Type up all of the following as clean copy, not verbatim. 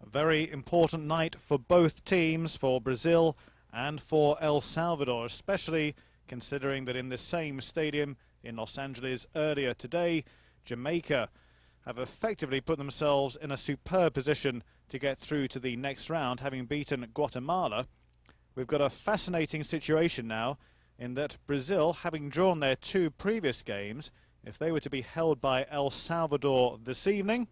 very important night for both teams, for Brazil and for El Salvador, especially considering that in the same stadium in Los Angeles earlier today, Jamaica have effectively put themselves in a superb position to get through to the next round, having beaten Guatemala. We've got a fascinating situation now in that Brazil, having drawn their two previous games, if they were to be held by El Salvador this evening,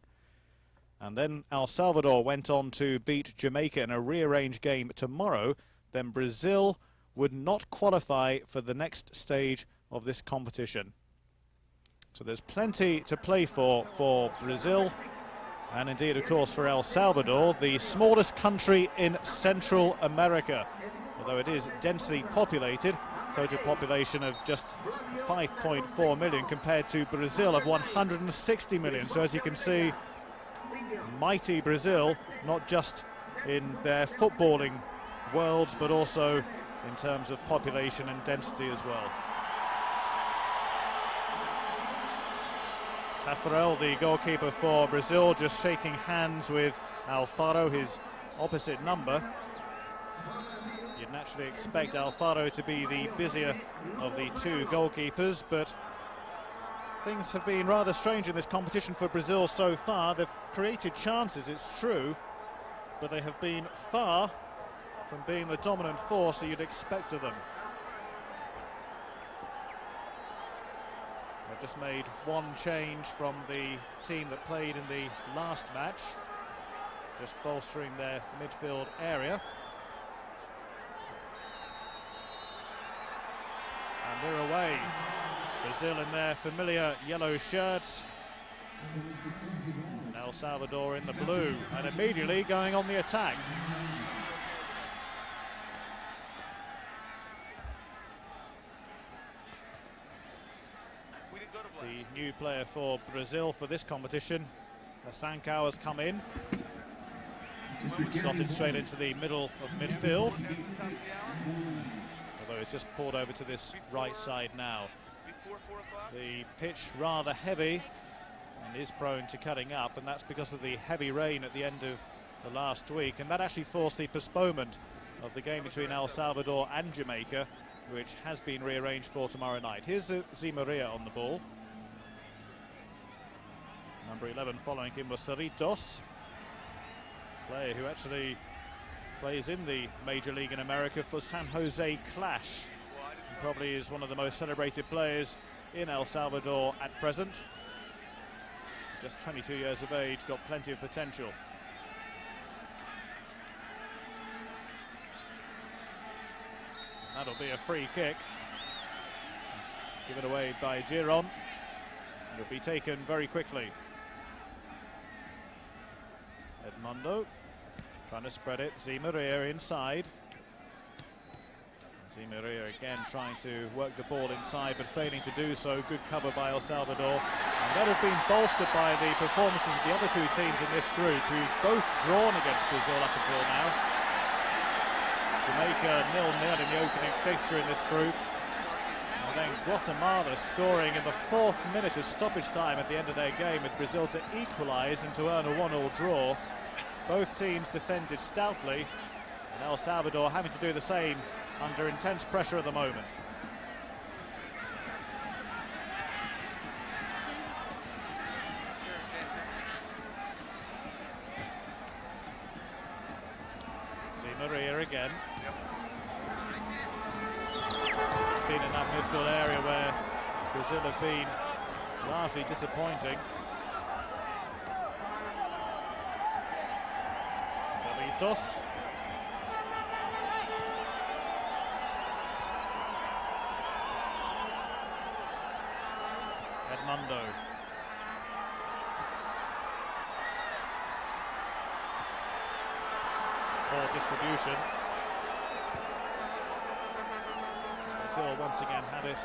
and then El Salvador went on to beat Jamaica in a rearranged game tomorrow, then Brazil would not qualify for the next stage of this competition. So there's plenty to play for Brazil, and indeed, of course, for El Salvador, the smallest country in Central America, although it is densely populated. Total population of just 5.4 million compared to Brazil of 160 million. So as you can see, mighty Brazil, not just in their footballing worlds, but also in terms of population and density as well. Tafarel, the goalkeeper for Brazil, just shaking hands with Alfaro, his opposite number. You'd naturally expect Alfaro to be the busier of the two goalkeepers, but things have been rather strange in this competition for Brazil so far. They've created chances, it's true, but they have been far from being the dominant force that you'd expect of them. They've just made one change from the team that played in the last match, just bolstering their midfield area. And we're away. Brazil in their familiar yellow shirts, and El Salvador in the blue, and immediately going on the attack. The new player for Brazil for this competition, Sancao, has come in, slotted straight into the middle of midfield. Although it's just poured over to this right side now. The pitch rather heavy and is prone to cutting up, and that's because of the heavy rain at the end of the last week, and that actually forced the postponement of the game between El Salvador and Jamaica, which has been rearranged for tomorrow night. Here's Zimaria on the ball. Number 11 following him was Cerritos, player who actually plays in the Major League in America for San Jose Clash. He probably is one of the most celebrated players in El Salvador at present. Just 22 years of age, got plenty of potential. That'll be a free kick. Given away by Giron. It'll be taken very quickly. Edmundo trying to spread it. Zimaria inside. Zimaria again trying to work the ball inside, but failing to do so. Good cover by El Salvador. And that has been bolstered by the performances of the other two teams in this group, who've both drawn against Brazil up until now. Jamaica 0-0 in the opening fixture in this group. And then Guatemala scoring in the 4th minute of stoppage time at the end of their game, with Brazil to equalise and to earn a 1-1 draw. Both teams defended stoutly, and El Salvador having to do the same under intense pressure at the moment. Zimaria again. It's been in that midfield area where Brazil have been largely disappointing. Cerritos. Edmundo. Poor distribution. Brazil once again have it,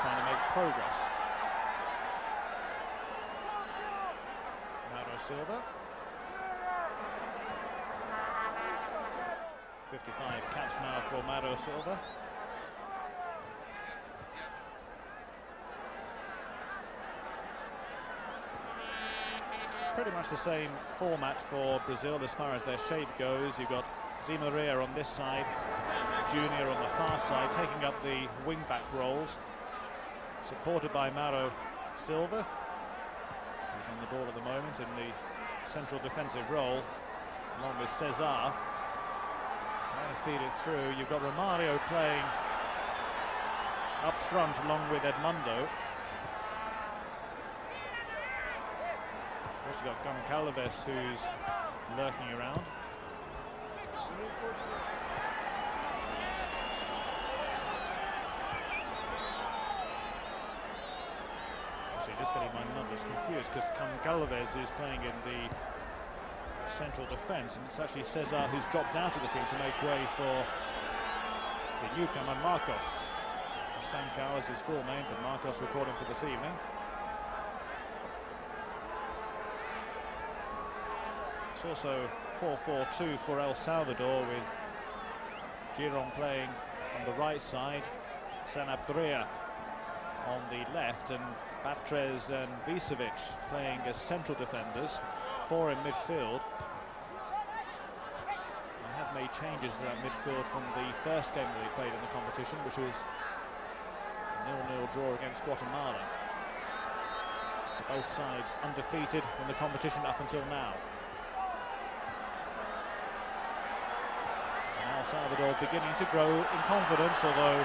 trying to make progress. Mauro Silva. 55 caps now for Mauro Silva. pretty much the same format for Brazil as far as their shape goes. You've got Di Maria on this side, Junior on the far side, taking up the wing-back roles, supported by Mauro Silva, who's on the ball at the moment in the central defensive role, along with Cesar. Trying to feed it through. You've got Romario playing up front along with Edmundo. Also got Goncalves, who's lurking around. Actually, just getting my numbers confused because Goncalves is playing in the central defence, and it's actually Cesar who's dropped out of the team to make way for the newcomer Marcos. Sancao is his full name, but Marcos recording for this evening. It's also 4-4-2 for El Salvador, with Giron playing on the right side, Sanabria on the left, and Batres and Vicevic playing as central defenders, 4 in midfield. They have made changes to that midfield from the first game that they played in the competition, which was a 0-0 draw against Guatemala. So both sides undefeated in the competition up until now. And El Salvador beginning to grow in confidence, although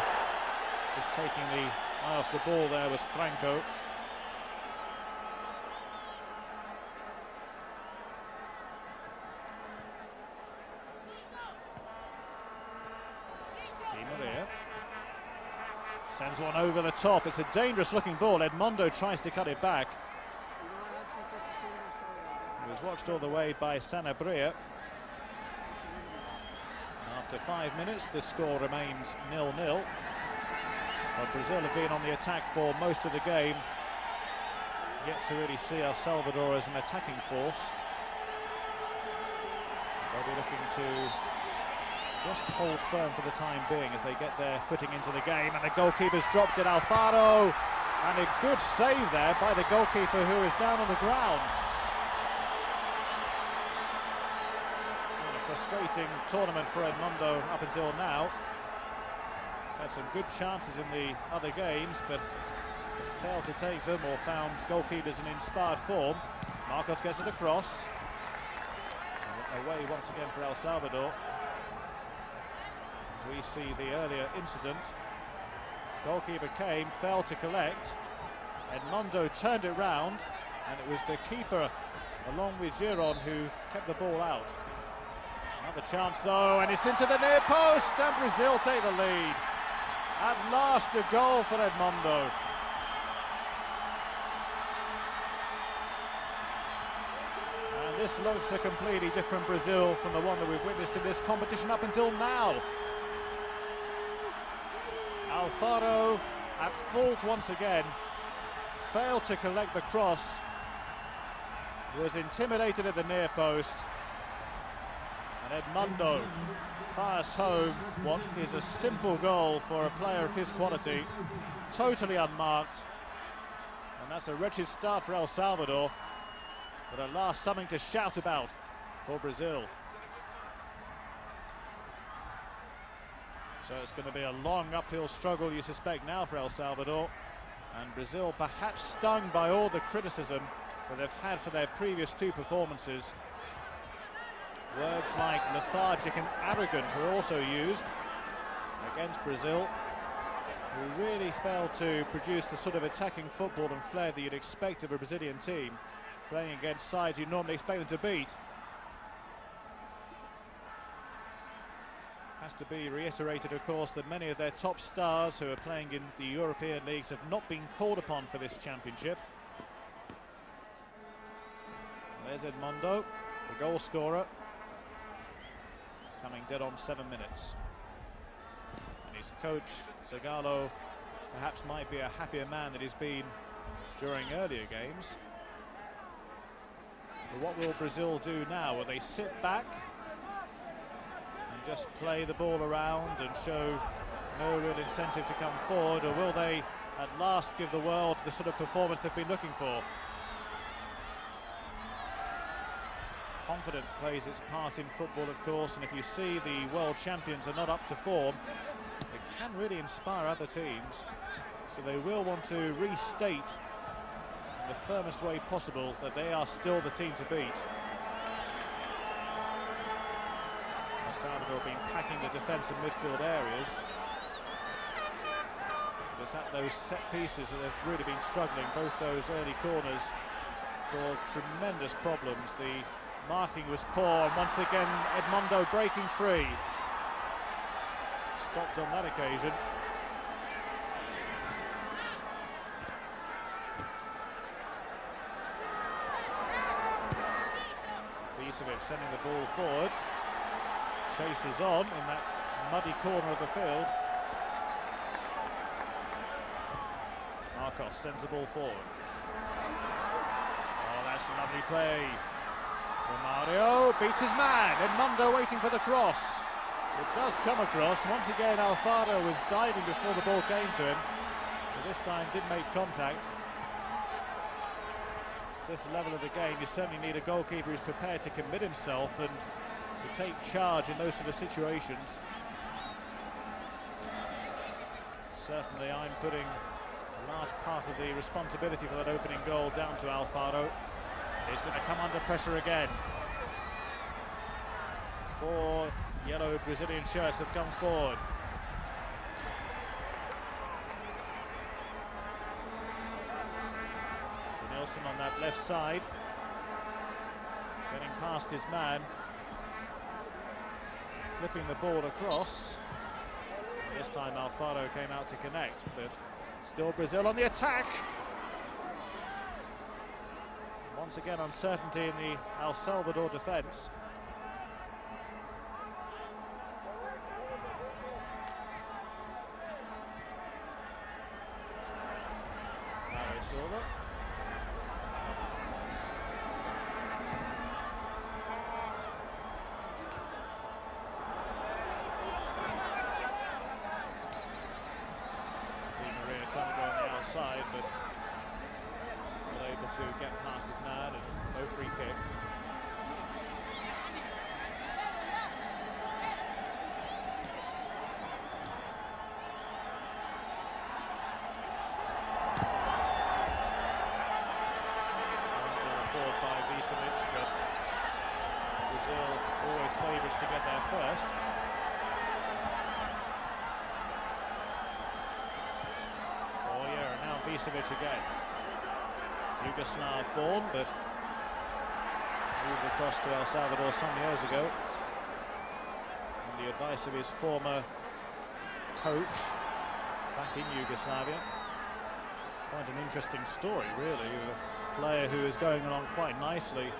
just taking the eye off the ball there was Franco. Di Maria sends one over the top. It's a dangerous looking ball. Edmundo tries to cut it back. It was watched all the way by Sanabria. After 5 minutes, the score remains 0-0. But Brazil have been on the attack for most of the game. Yet to really see El Salvador as an attacking force. They'll be looking to just hold firm for the time being as they get their footing into the game, and the goalkeeper's dropped it. Alfaro, and a good save there by the goalkeeper, who is down on the ground. And a frustrating tournament for Edmundo up until now. He's had some good chances in the other games, but has failed to take them or found goalkeepers in inspired form. Marcos gets it across. Away once again for El Salvador. As we see the earlier incident, goalkeeper came, failed to collect. Edmundo turned it round, and it was the keeper, along with Giron, who kept the ball out. Another chance though, and it's into the near post, and Brazil take the lead. At last, a goal for Edmundo. And this looks a completely different Brazil from the one that we've witnessed in this competition up until now. Alfaro at fault once again, failed to collect the cross, was intimidated at the near post, and Edmundo fires home what is a simple goal for a player of his quality, totally unmarked. And that's a wretched start for El Salvador, but at last something to shout about for Brazil. So it's going to be a long uphill struggle, you suspect, now for El Salvador. And Brazil perhaps stung by all the criticism that they've had for their previous 2 performances. Words like lethargic and arrogant were also used against Brazil, who really failed to produce the sort of attacking football and flair that you'd expect of a Brazilian team, playing against sides you normally expect them to beat. Has to be reiterated, of course, that many of their top stars who are playing in the European leagues have not been called upon for this championship. There's Edmundo, the goal scorer, coming dead on 7 minutes. And his coach, Zagallo, perhaps might be a happier man than he's been during earlier games. But what will Brazil do now? Will they sit back and just play the ball around and show no real incentive to come forward, or will they at last give the world the sort of performance they've been looking for? Confidence plays its part in football, of course, and if you see the world champions are not up to form, it can really inspire other teams. So they will want to restate in the firmest way possible that they are still the team to beat. Salvador been packing the defence and midfield areas. It's at those set pieces that they've really been struggling. Both those early corners caused tremendous problems. The marking was poor, and once again Edmundo breaking free. Stopped on that occasion. Visevic sending the ball forward. Chases on in that muddy corner of the field. Marcos sends the ball forward. Oh, that's a lovely play. Romario beats his man. Edmundo waiting for the cross. It does come across. Once again, Alfaro was diving before the ball came to him, but this time did make contact. This level of the game, you certainly need a goalkeeper who's prepared to commit himself and to take charge in those sort of situations. Certainly I'm putting a large part of the responsibility for that opening goal down to Alfaro. He's going to come under pressure again. 4 yellow Brazilian shirts have come forward. Nilsson on that left side, getting past his man, flipping the ball across. And this time Alfaro came out to connect, but still Brazil on the attack. Once again uncertainty in the El Salvador defence. Silva. Maria trying to go on the outside, but not able to get past his man, and no free kick. But Brazil always favourites to get there first. Oh yeah, and now Visevic again. Yugoslav born, but moved across to El Salvador some years ago. On the advice of his former coach back in Yugoslavia. Quite an interesting story, really. A player who is going along quite nicely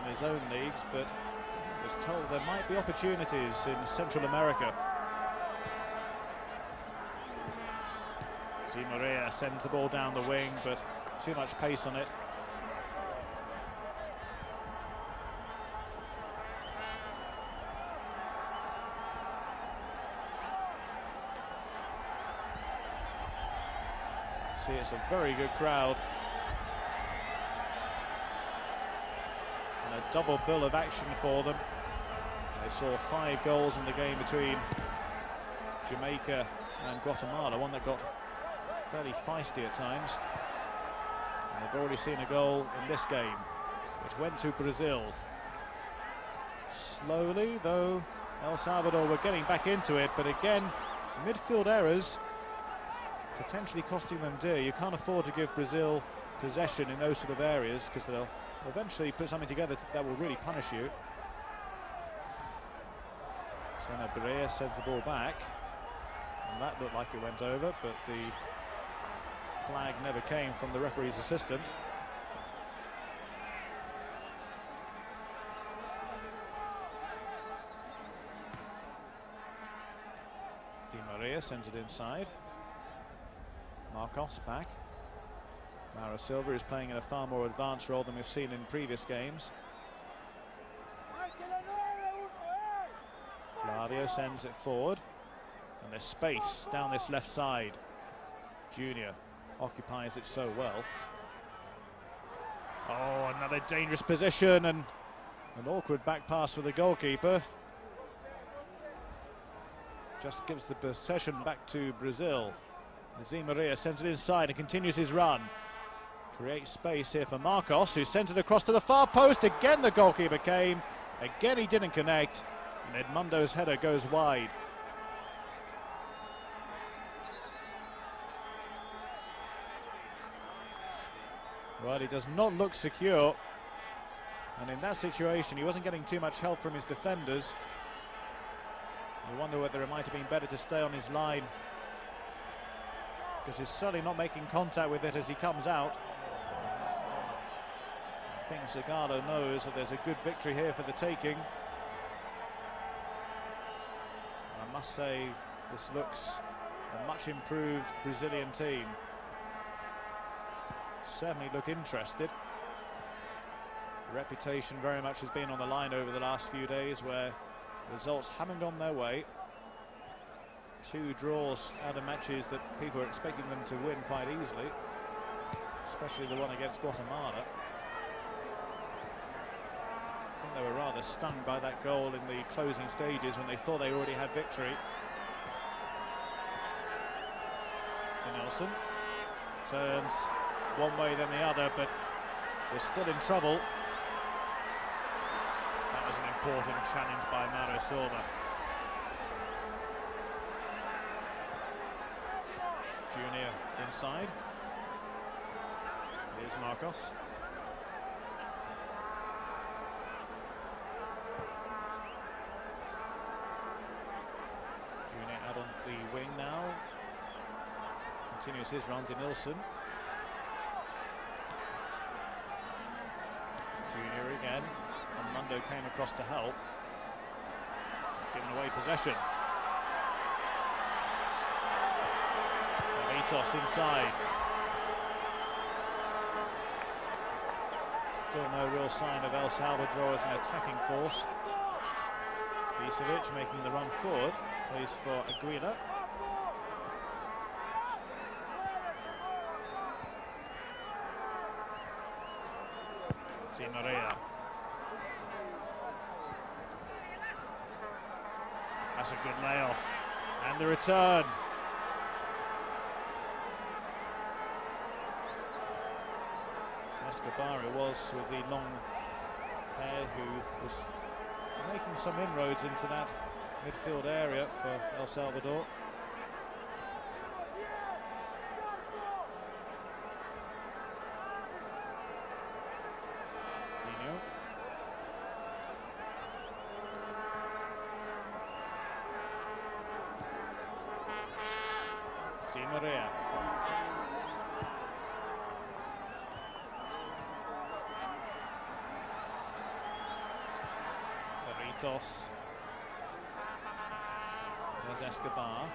in his own leagues, but was told there might be opportunities in Central America. Maria sends the ball down the wing, but too much pace on it. See, it's a very good crowd. And a double bill of action for them. They saw 5 goals in the game between Jamaica and Guatemala, one that got fairly feisty at times. And they've already seen a goal in this game, which went to Brazil. Slowly, though, El Salvador were getting back into it, but again, midfield errors potentially costing them dear. You can't afford to give Brazil possession in those sort of areas, because they'll eventually put something together that will really punish you. Sena Brea sends the ball back, and that looked like it went over, but the flag never came from the referee's assistant. Di Maria sends it inside. Marcos back. Mauro Silva is playing in a far more advanced role than we've seen in previous games. Flavio sends it forward, and there's space down this left side. Junior occupies it so well. Oh, another dangerous position, and An awkward back pass for the goalkeeper. Just gives the possession back to Brazil. Jose Maria sends it inside and continues his run. Creates space here for Marcos, who sent it across to the far post. Again the goalkeeper came. Again he didn't connect. And Edmundo's header goes wide. Well, he does not look secure. And in that situation, he wasn't getting too much help from his defenders. You wonder whether it might have been better to stay on his line, because he's certainly not making contact with it as he comes out. I think Salvador knows that there's a good victory here for the taking. I must say, this looks a much improved Brazilian team. Certainly look interested. The reputation very much has been on the line over the last few days, where results haven't gone their way. 2 draws out of matches that people are expecting them to win quite easily, especially the one against Guatemala. I think they were rather stung by that goal in the closing stages when they thought they already had victory. To Nelson. Turns one way then the other, but we're still in trouble. That was an important challenge by Mauro Silva. Junior inside. Here's Marcos. Junior out on the wing now. Continues his run to Nilsson. Junior again. And Mundo came across to help. Giving away possession. Salvador inside. Still no real sign of El Salvador as an attacking force. Visevic making the run forward. Plays for Aguila. Jose Maria. That's a good layoff. And the return. Escobar it was with the long hair, who was making some inroads into that midfield area for El Salvador. Jose Maria. Cerritos. There's Escobar.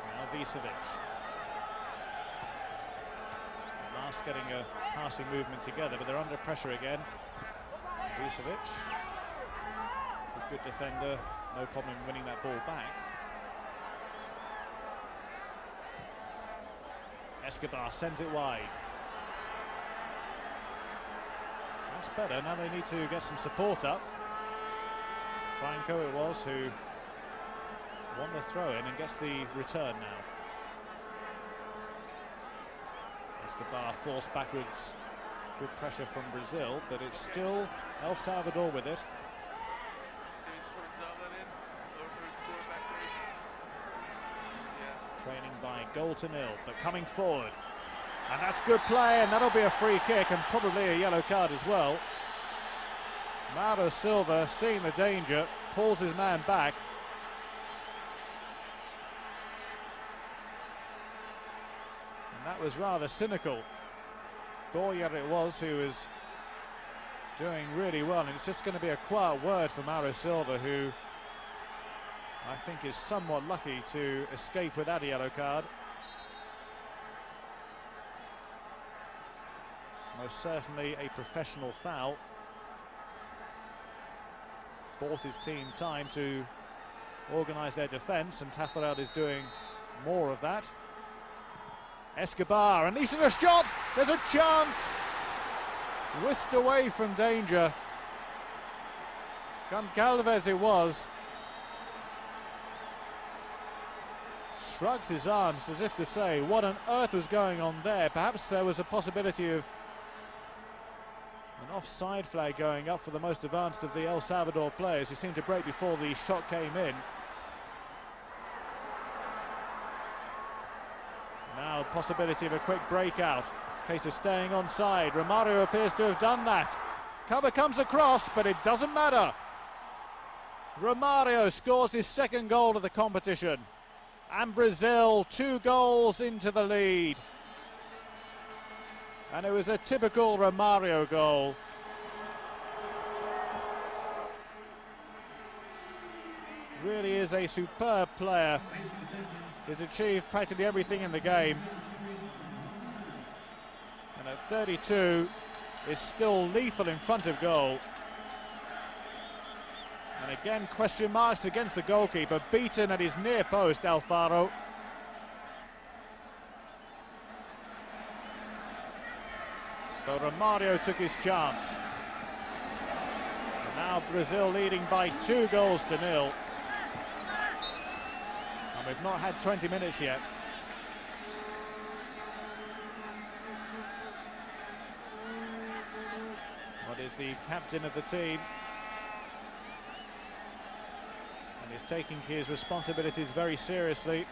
Now Visevic. Last getting a passing movement together, but they're under pressure again. Visevic. It's a good defender, no problem winning that ball back. Escobar sends it wide. That's better. Now they need to get some support up. Franco it was who won the throw-in and gets the return now. Escobar forced backwards. Good pressure from Brazil, but it's still El Salvador with it. Training by goal to nil, but coming forward. And that's good play, and that'll be a free kick and probably a yellow card as well. Mauro Silva, seeing the danger, pulls his man back. And that was rather cynical. Boyer it was who was doing really well, and it's just going to be a quiet word for Mauro Silva, who I think is somewhat lucky to escape without a yellow card. Most certainly a professional foul. Bought his team time to organise their defence, and Tafarel is doing more of that. Escobar, and this is a shot! There's a chance! whisked away from danger. Goncalves it was. Shrugs his arms as if to say, what on earth was going on there? Perhaps there was a possibility of an offside flag going up for the most advanced of the El Salvador players, who seemed to break before the shot came in. Now possibility of a quick breakout. It's a case of staying onside. Romario appears to have done that. Cover comes across, but it doesn't matter. Romario scores his second goal of the competition. And Brazil 2 goals into the lead. And it was a typical Romario goal. Really is a superb player. He's achieved practically everything in the game. And at 32 is still lethal in front of goal. And again, question marks against the goalkeeper, beaten at his near post, Alfaro. But Romario took his chance. And now Brazil leading by 2 goals to 0. And we've not had 20 minutes yet. What is the captain of the team? He's taking his responsibilities very seriously.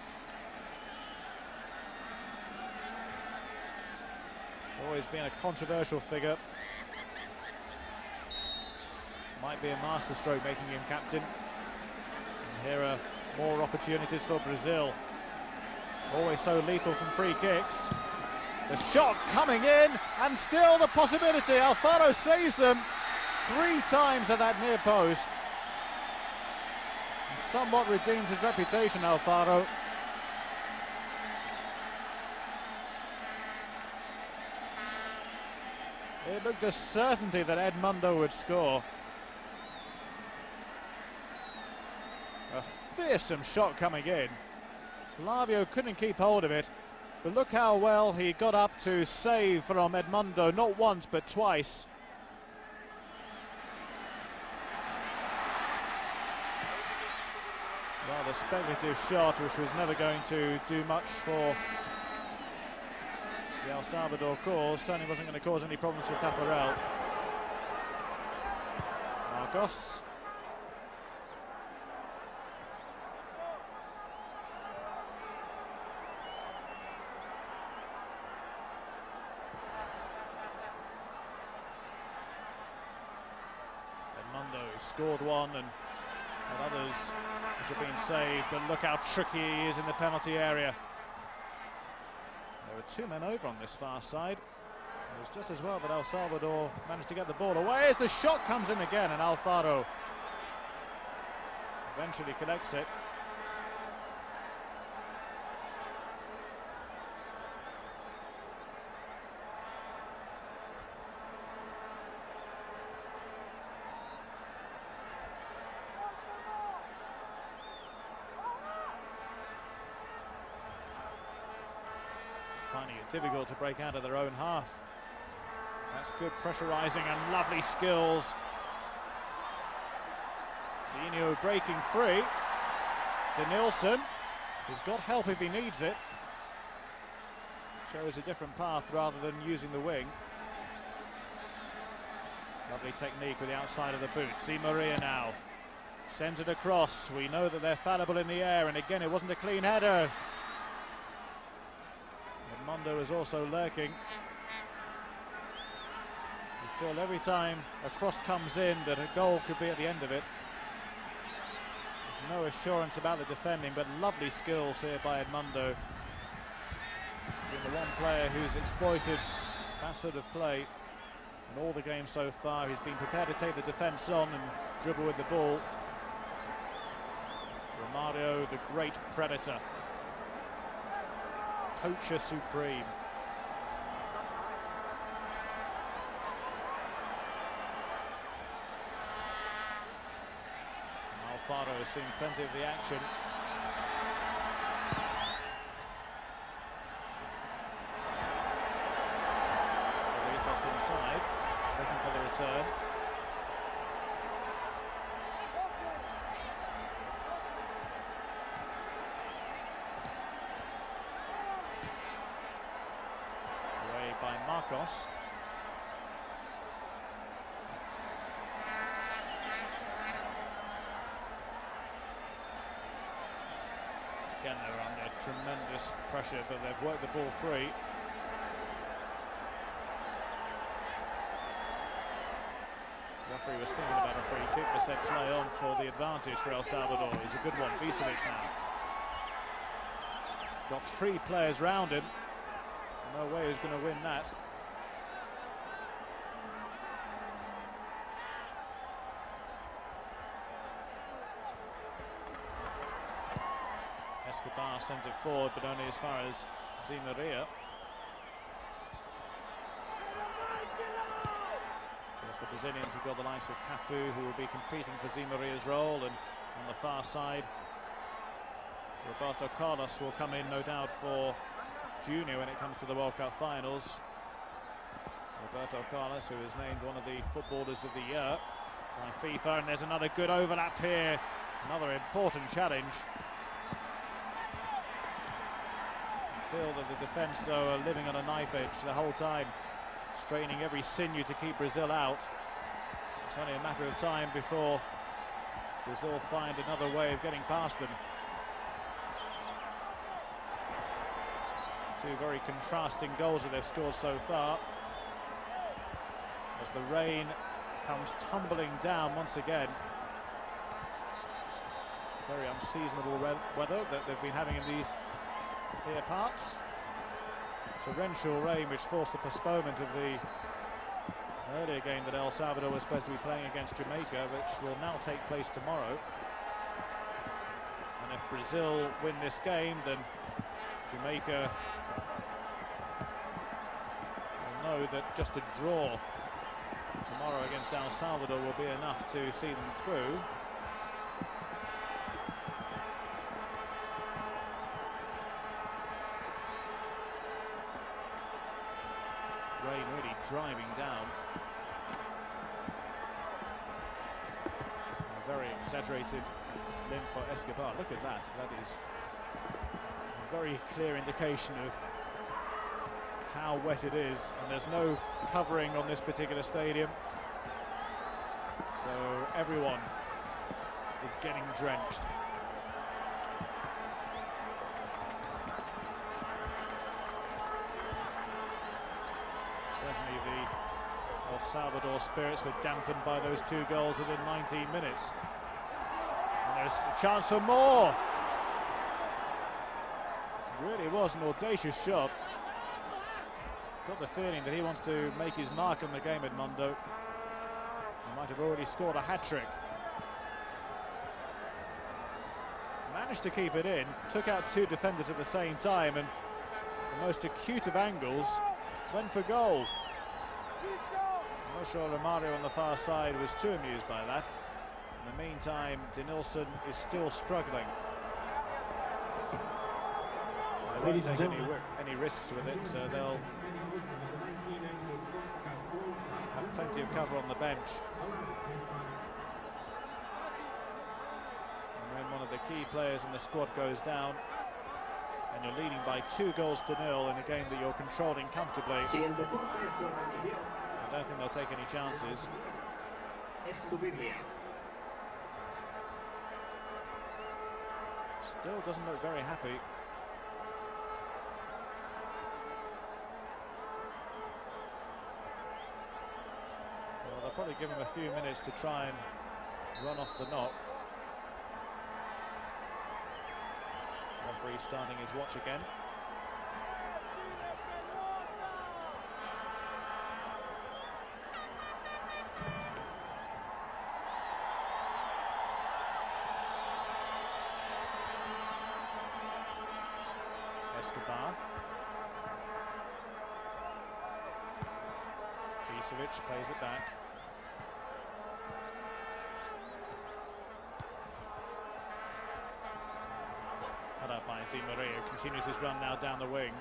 Always been a controversial figure. Might be a masterstroke making him captain. And here are more opportunities for Brazil. Always so lethal from free kicks. The shot coming in, and still the possibility. Alfaro saves them 3 times at that near post. Somewhat redeems his reputation, Alfaro. It looked a certainty that Edmundo would score. A fearsome shot coming in. Flavio couldn't keep hold of it, but look how well he got up to save from Edmundo, not once but twice. Rather speculative shot, which was never going to do much for the El Salvador cause. Certainly wasn't going to cause any problems for Tafarel. Marcos. Edmundo scored one, and others which have been saved, but look how tricky he is in the penalty area. There were 2 men over on this far side. It was just as well that El Salvador managed to get the ball away as the shot comes in again, and Alfaro eventually collects it. Finding it difficult to break out of their own half. That's good pressurising and lovely skills. Zinho breaking free. Denilson has got help if he needs it. Shows a different path rather than using the wing. Lovely technique with the outside of the boot. See Maria now. Sends it across. We know that they're fallible in the air, and again it wasn't a clean header. Edmundo is also lurking. You feel every time a cross comes in that a goal could be at the end of it. There's no assurance about the defending, but lovely skills here by Edmundo. Being the one player who's exploited that sort of play in all the games so far. He's been prepared to take the defence on and dribble with the ball. Romario, the great predator. Poacher supreme. Alfaro has seen plenty of the action. Cerritos inside. looking for the return. Away by Marcos. Again, they're under tremendous pressure, but they've worked the ball free. The referee was thinking about a free kick, but said play on for the advantage for El Salvador. It's a good one, Vicevic now. Got 3 players round him. No way he's going to win that. Escobar sends it forward, but only as far as Di Maria. The Brazilians have got the likes of Cafu, who will be competing for Di Maria's role, and on the far side, Roberto Carlos will come in, no doubt, for Junior when it comes to the World Cup finals. Roberto Carlos, who is named one of the footballers of the year by FIFA, and there's another good overlap here, another important challenge. I feel that the defence, though, are living on a knife edge the whole time, straining every sinew to keep Brazil out. It's only a matter of time before Brazil find another way of getting past them. Two very contrasting goals that they've scored so far, as the rain comes tumbling down once again. Very unseasonable weather that they've been having in these here parts. Torrential rain which forced the postponement of the earlier game that El Salvador was supposed to be playing against Jamaica, which will now take place tomorrow. And if Brazil win this game, then Jamaica will know that just a draw tomorrow against El Salvador will be enough to see them through. Rain really driving down. A very exaggerated limb for Escobar. Look at that. That is a very clear indication of how wet it is. And there's no covering on this particular stadium, so everyone is getting drenched. Certainly the El Salvador spirits were dampened by those 2 goals within 19 minutes. And there's a chance for more. It really was an audacious shot. Got the feeling that he wants to make his mark on the game, Edmundo. He might have already scored a hat-trick. Managed to keep it in, took out 2 defenders at the same time, and the most acute of angles went for goal. I'm not sure Romario on the far side was too amused by that. In the meantime, Denilson is still struggling. They won't take any risks with it. They'll have plenty of cover on the bench. And when one of the key players in the squad goes down, and you're leading by 2 goals to 0 in a game that you're controlling comfortably, I don't think they'll take any chances. Still doesn't look very happy. Well, they'll probably give him a few minutes to try and run off the knock. Referee starting his watch again. Escobar. Vicevic plays it back. Cut out by Di Maria, who continues his run now down the wing.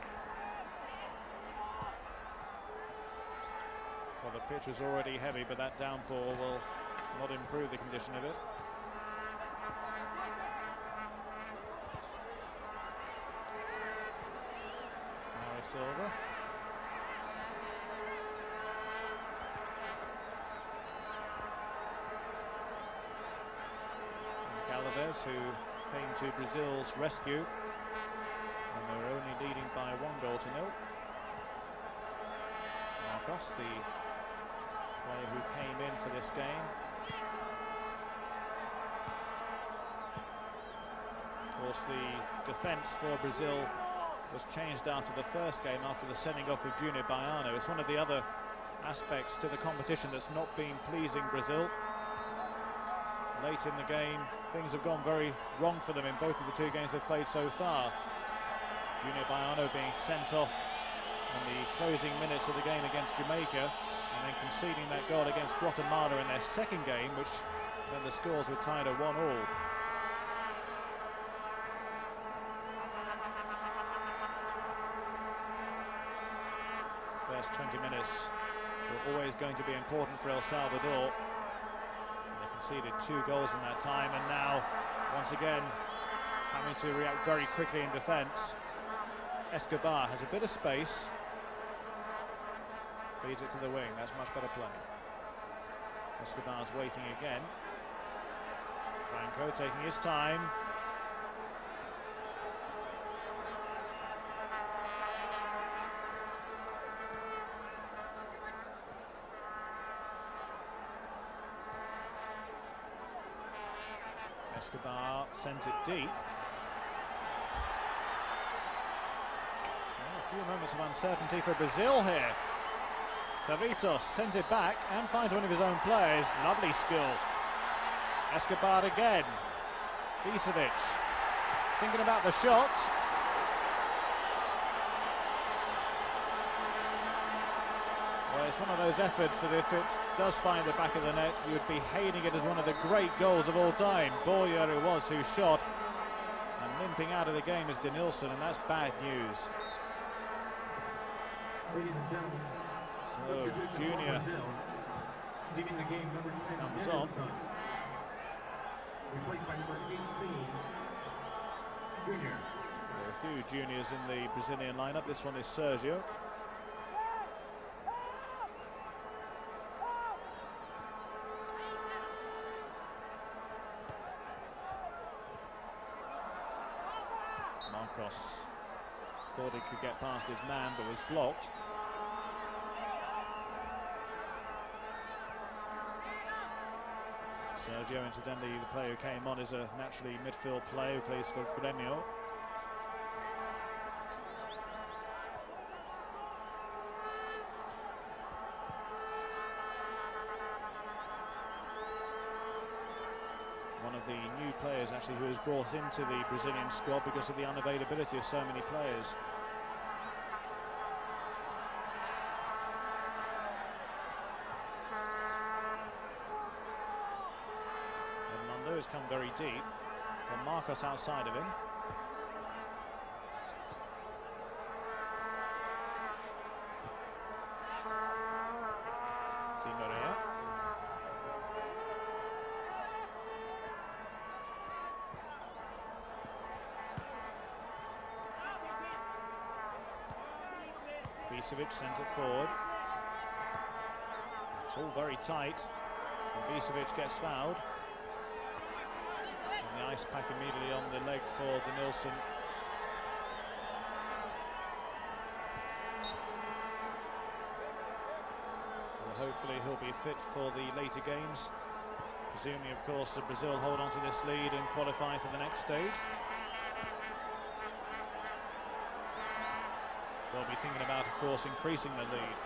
The pitch was already heavy, but that downpour will not improve the condition of it. Silva. Galvez, who came to Brazil's rescue when they were only leading by 1-0. Marcos, the player who came in for this game. Of course, the defence for Brazil was changed after the first game, after the sending off of Junior Baiano. It's one of the other aspects to the competition that's not been pleasing Brazil. Late in the game, things have gone very wrong for them in both of the two games they've played so far. Junior Baiano being sent off in the closing minutes of the game against Jamaica, and then conceding that goal against Guatemala in their second game, which then the scores were tied at 1-1. First 20 minutes were always going to be important for El Salvador. They conceded 2 goals in that time, and now, once again, having to react very quickly in defence. Escobar has a bit of space, feeds it to the wing. That's much better play. Escobar's waiting again. Franco taking his time. Escobar sent it deep. A few moments of uncertainty for Brazil here. Cerritos sent it back and finds one of his own players. Lovely skill. Escobar again. Vicevic thinking about the shot. Well, it's one of those efforts that if it does find the back of the net, you would be hailing it as one of the great goals of all time. Boyer it was who shot, and limping out of the game is Denilson, and that's bad news. So Junior comes on. There are a few juniors in the Brazilian lineup. This one is Sergio. Marcos thought he could get past his man, but was blocked. Sergio, incidentally, the player who came on, is a naturally midfield player who plays for Grêmio. One of the new players, actually, who was brought into the Brazilian squad because of the unavailability of so many players. Has come very deep, and Marcos outside of him. Zimorea. Vicevic sent it forward. It's all very tight, and Vicevic gets fouled. The ice pack immediately on the leg for Denilson. Well, hopefully he'll be fit for the later games, presuming of course that Brazil hold on to this lead and qualify for the next stage. They'll be thinking about, of course, increasing the lead.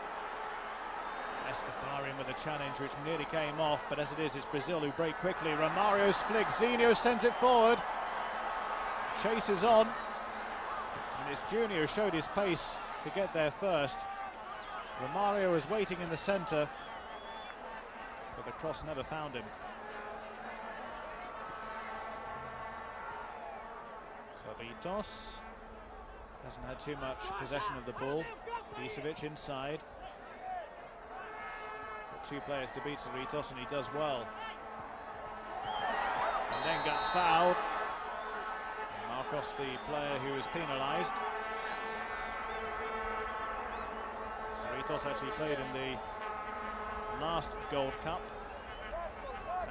Escobar in with a challenge which nearly came off, but as it is, it's Brazil who break quickly. Romario's flick, Zinho sent it forward. Chases on, and it's Junior who showed his pace to get there first. Romario was waiting in the centre, but the cross never found him. Cerritos hasn't had too much possession of the ball. Vicevic inside. got two players to beat Cerritos, and he does well. And then gets fouled. Marcos, the player who is penalised. Cerritos actually played in the last Gold Cup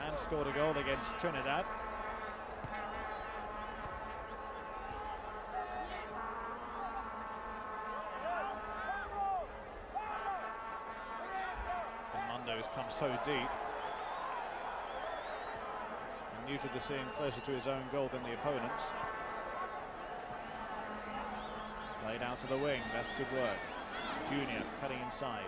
and scored a goal against Trinidad. Mundo's come so deep. And neutral to seeing closer to his own goal than the opponents. Played out to the wing, that's good work. Junior cutting inside.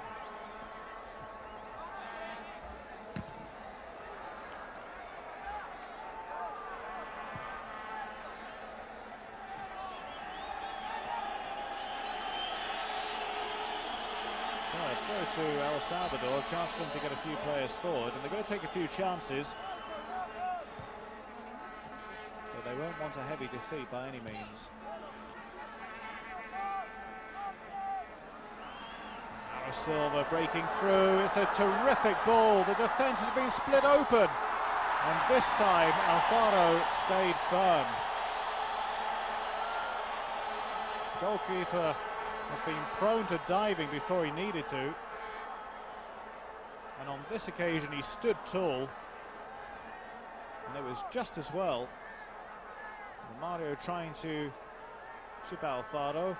So a throw to El Salvador, a chance for them to get a few players forward, and they're going to take a few chances. But they won't want a heavy defeat by any means. Silva breaking through, it's a terrific ball, the defence has been split open, and this time Alfaro stayed firm. Goalkeeper has been prone to diving before he needed to, and on this occasion he stood tall, and it was just as well. Mario trying to chip Alfaro.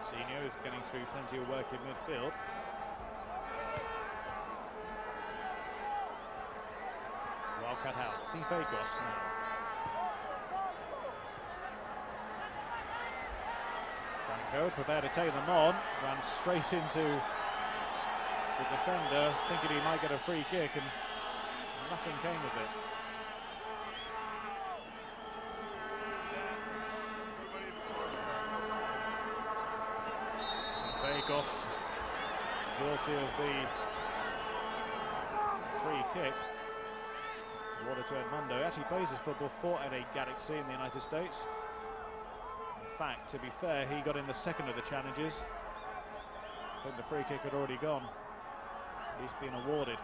Zeno is getting through plenty of work in midfield. Well cut out. Salvador now. Franco prepared to take them on, ran straight into the defender, thinking he might get a free kick, and nothing came of it. Salvador guilty of the free kick. Awarded to Edmundo. He actually plays his football for LA Galaxy in the United States. In fact, to be fair, he got in the second of the challenges. I think the free kick had already gone. He's been awarded.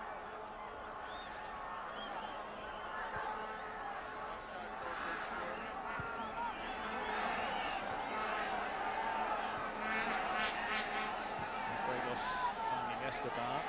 Sanfregos finding Escobar.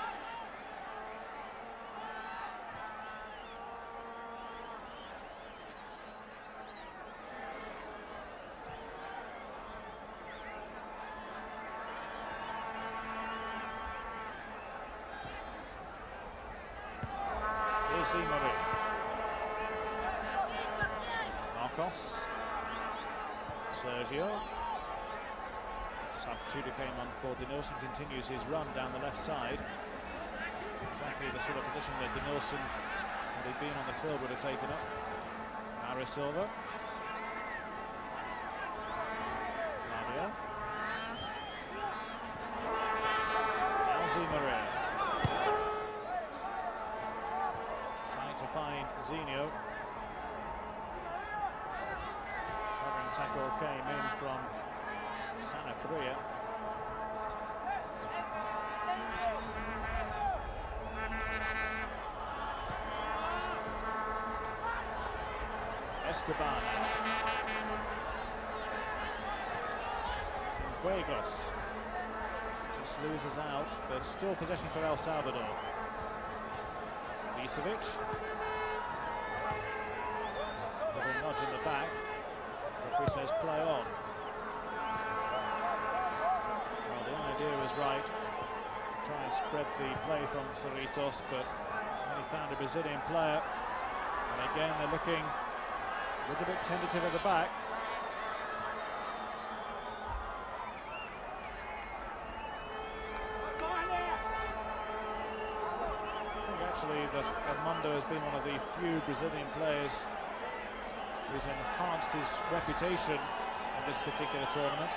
Marcos, Sergio, substitute came on for Denilson, continues his run down the left side. Exactly the sort of position that Denilson, had he been on the field, would have taken up. Mario Silva. Flavio. Elsie Maria. Trying to find Zinho. Tackle came in from Sanabria. Escobar. Sanfregos just loses out, but still possession for El Salvador. Vicevic. Little nudge in the back. Referee says play on. Well, the idea was right to try and spread the play from Cerritos, but then he found a Brazilian player, and again they're looking a little bit tentative at the back. I think especially that Edmundo has been one of the few Brazilian players who's enhanced his reputation in this particular tournament.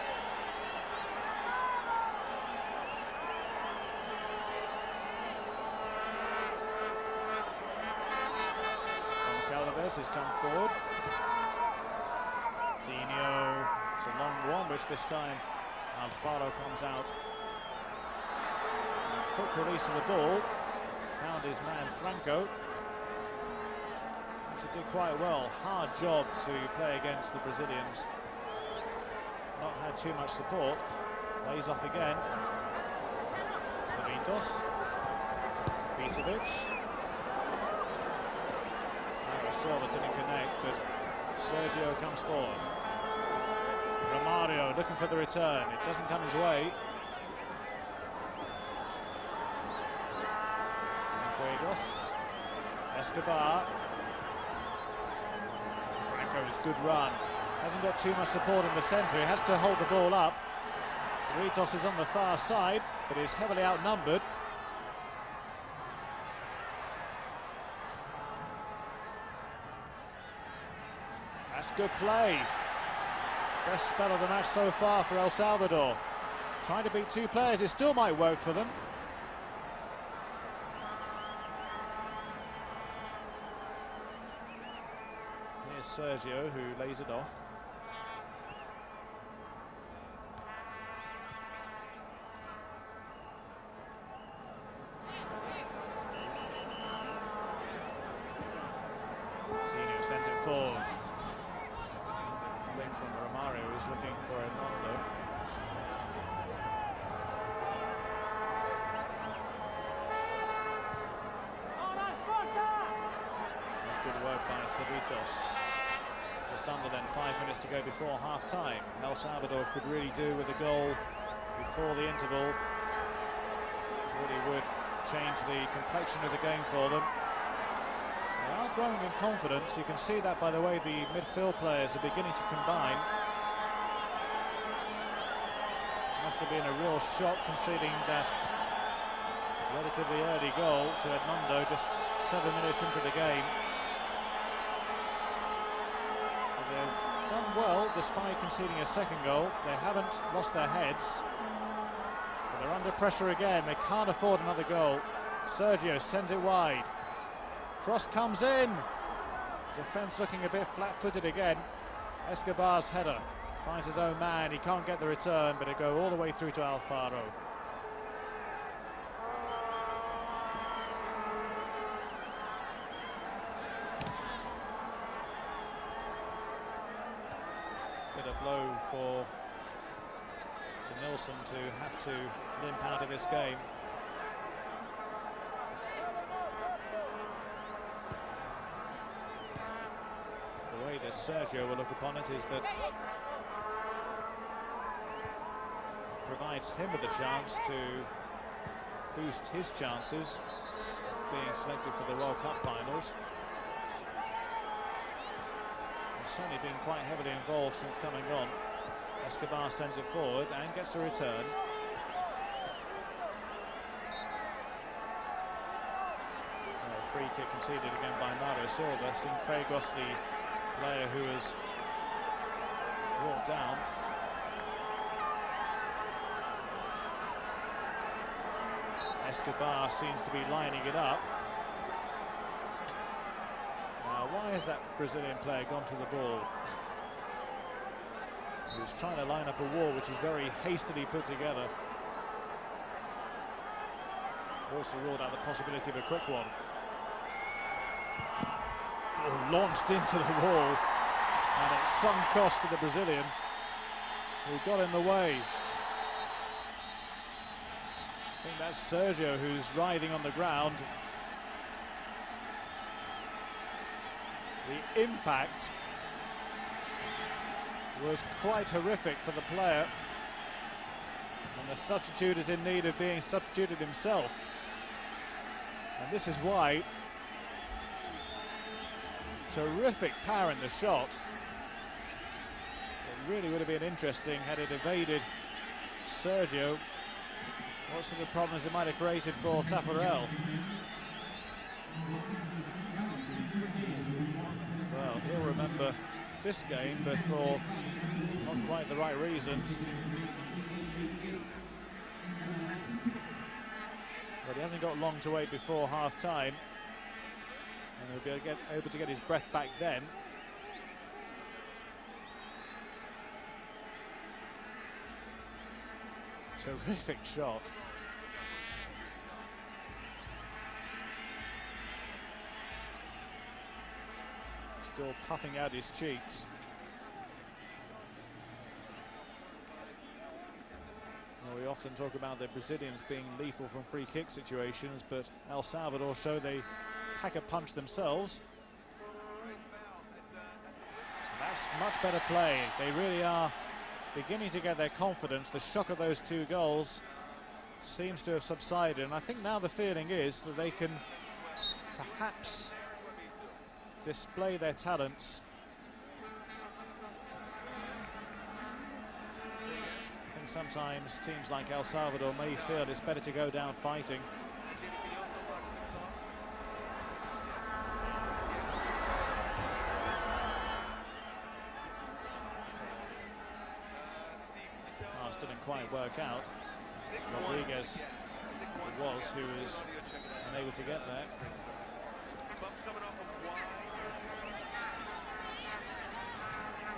Has come forward. Zinho, it's a long one, which this time Alfaro comes out. And quick release of the ball, found his man Franco. Actually did quite well. Hard job to play against the Brazilians. Not had too much support. Lays off again. Cerritos. Bisevic. That didn't connect, but Sergio comes forward. Romario looking for the return. It doesn't come his way. Cienfuegos. Escobar. Franco's good run. Hasn't got too much support in the centre. He has to hold the ball up. Cerritos is on the far side, but is heavily outnumbered. That's good play. Best spell of the match so far for El Salvador. Trying to beat two players, it still might work for them. Here's Sergio, who lays it off. Zinho sent it forward. From Romario, who's looking for Edmundo. That's good work by Cerritos. Just under then 5 minutes to go before half-time. El Salvador could really do with a goal before the interval. Really would change the complexion of the game for them. They are growing in confidence. You can see that by the way the midfield players are beginning to combine. Must have been a real shock conceding that relatively early goal to Edmundo just 7 minutes into the game. But they've done well despite conceding a second goal. They haven't lost their heads. But they're under pressure again. They can't afford another goal. Sergio sends it wide. Cross comes in. Defence looking a bit flat-footed again. Escobar's header finds his own man. He can't get the return, but it go all the way through to Alfaro. Bit of blow for Nilsson to have to limp out of this game. The way that Sergio will look upon it is that provides him with a chance to boost his chances of being selected for the World Cup finals. He's certainly been quite heavily involved since coming on. Escobar sends it forward and gets a return. So a free kick conceded again by Mario Silva. Cienfuegos, the player who is brought down. Escobar seems to be lining it up. Now, why has that Brazilian player gone to the ball? He was trying to line up a wall which was very hastily put together. Also ruled out the possibility of a quick one. Oh, launched into the wall, and at some cost to the Brazilian who got in the way. I think that's Sergio who's writhing on the ground. The impact was quite horrific for the player, and the substitute is in need of being substituted himself. And this is why. Terrific power in the shot. It really would have been interesting had it evaded Sergio. What sort of problems it might have created for Tafarel. Well, he'll remember this game, but for not quite the right reasons. But he hasn't got long to wait before half-time, and he'll be able to get his breath back then. Terrific shot. Still puffing out his cheeks. Well, we often talk about the Brazilians being lethal from free kick situations, but El Salvador show they pack a punch themselves. That's much better play. They really are beginning to get their confidence. The shock of those two goals seems to have subsided, and I think now the feeling is that they can perhaps display their talents. I think sometimes teams like El Salvador may feel it's better to go down fighting. Didn't quite work out. Rodriguez was who was unable to get there.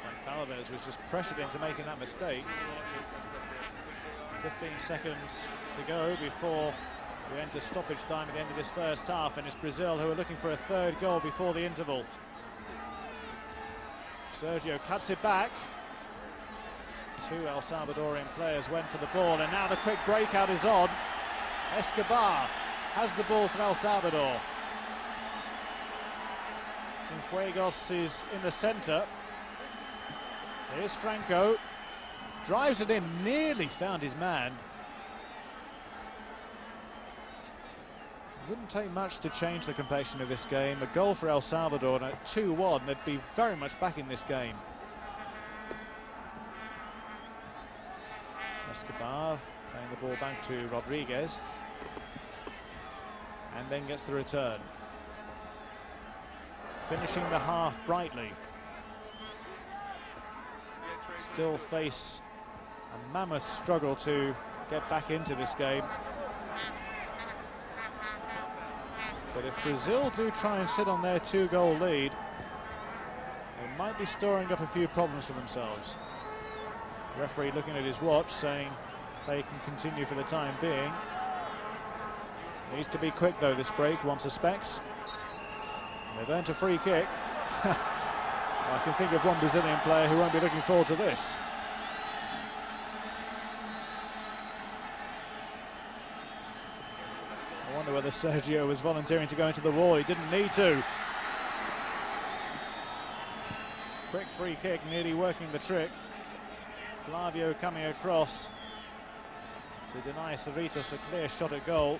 And Calvez was just pressured into making that mistake. 15 seconds to go before we enter stoppage time at the end of this first half, and it's Brazil who are looking for a third goal before the interval. Sergio cuts it back. Two El Salvadorian players went for the ball, and now the quick breakout is on. Escobar has the ball for El Salvador. Cienfuegos is in the centre. Here's Franco. Drives it in, nearly found his man. It wouldn't take much to change the complexion of this game. A goal for El Salvador, and at 2-1, they'd be very much back in this game. Escobar playing the ball back to Rodriguez, and then gets the return. Finishing the half brightly. Still face a mammoth struggle to get back into this game. But if Brazil do try and sit on their 2-goal lead, they might be storing up a few problems for themselves. Referee looking at his watch, saying they can continue for the time being. Needs to be quick though, this break, one suspects. They've earned a free kick. I can think of one Brazilian player who won't be looking forward to this. I wonder whether Sergio was volunteering to go into the wall. He didn't need to. Quick free kick, nearly working the trick. Flavio coming across to deny Cerritos a clear shot at goal.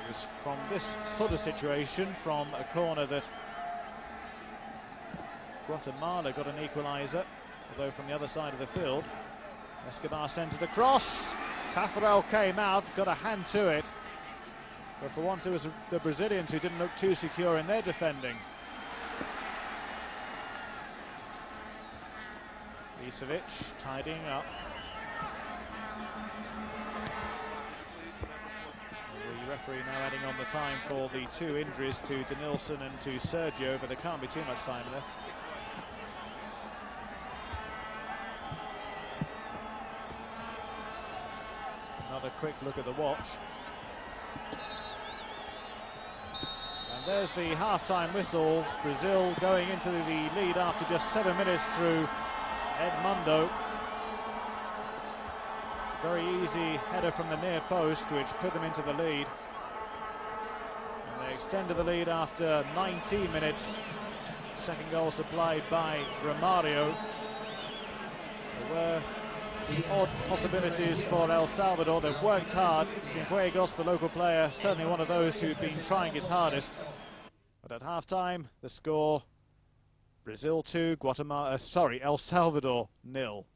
It was from this sort of situation, from a corner, that Guatemala got an equaliser, although from the other side of the field. Escobar sent it across. Tafarel came out, got a hand to it, but for once it was the Brazilians who didn't look too secure in their defending. Isavic tidying up. The referee now adding on the time for the two injuries to Denilson and to Sergio, but there can't be too much time left. Another quick look at the watch. And there's the half-time whistle. Brazil going into the lead after just 7 minutes through Edmundo. Very easy header from the near post, which put them into the lead. And they extended the lead after 19 minutes. Second goal supplied by Romario. There were the odd possibilities for El Salvador. They've worked hard. Cienfuegos, the local player, certainly one of those who've been trying his hardest. But at half-time, the score: Brazil 2, El Salvador 0.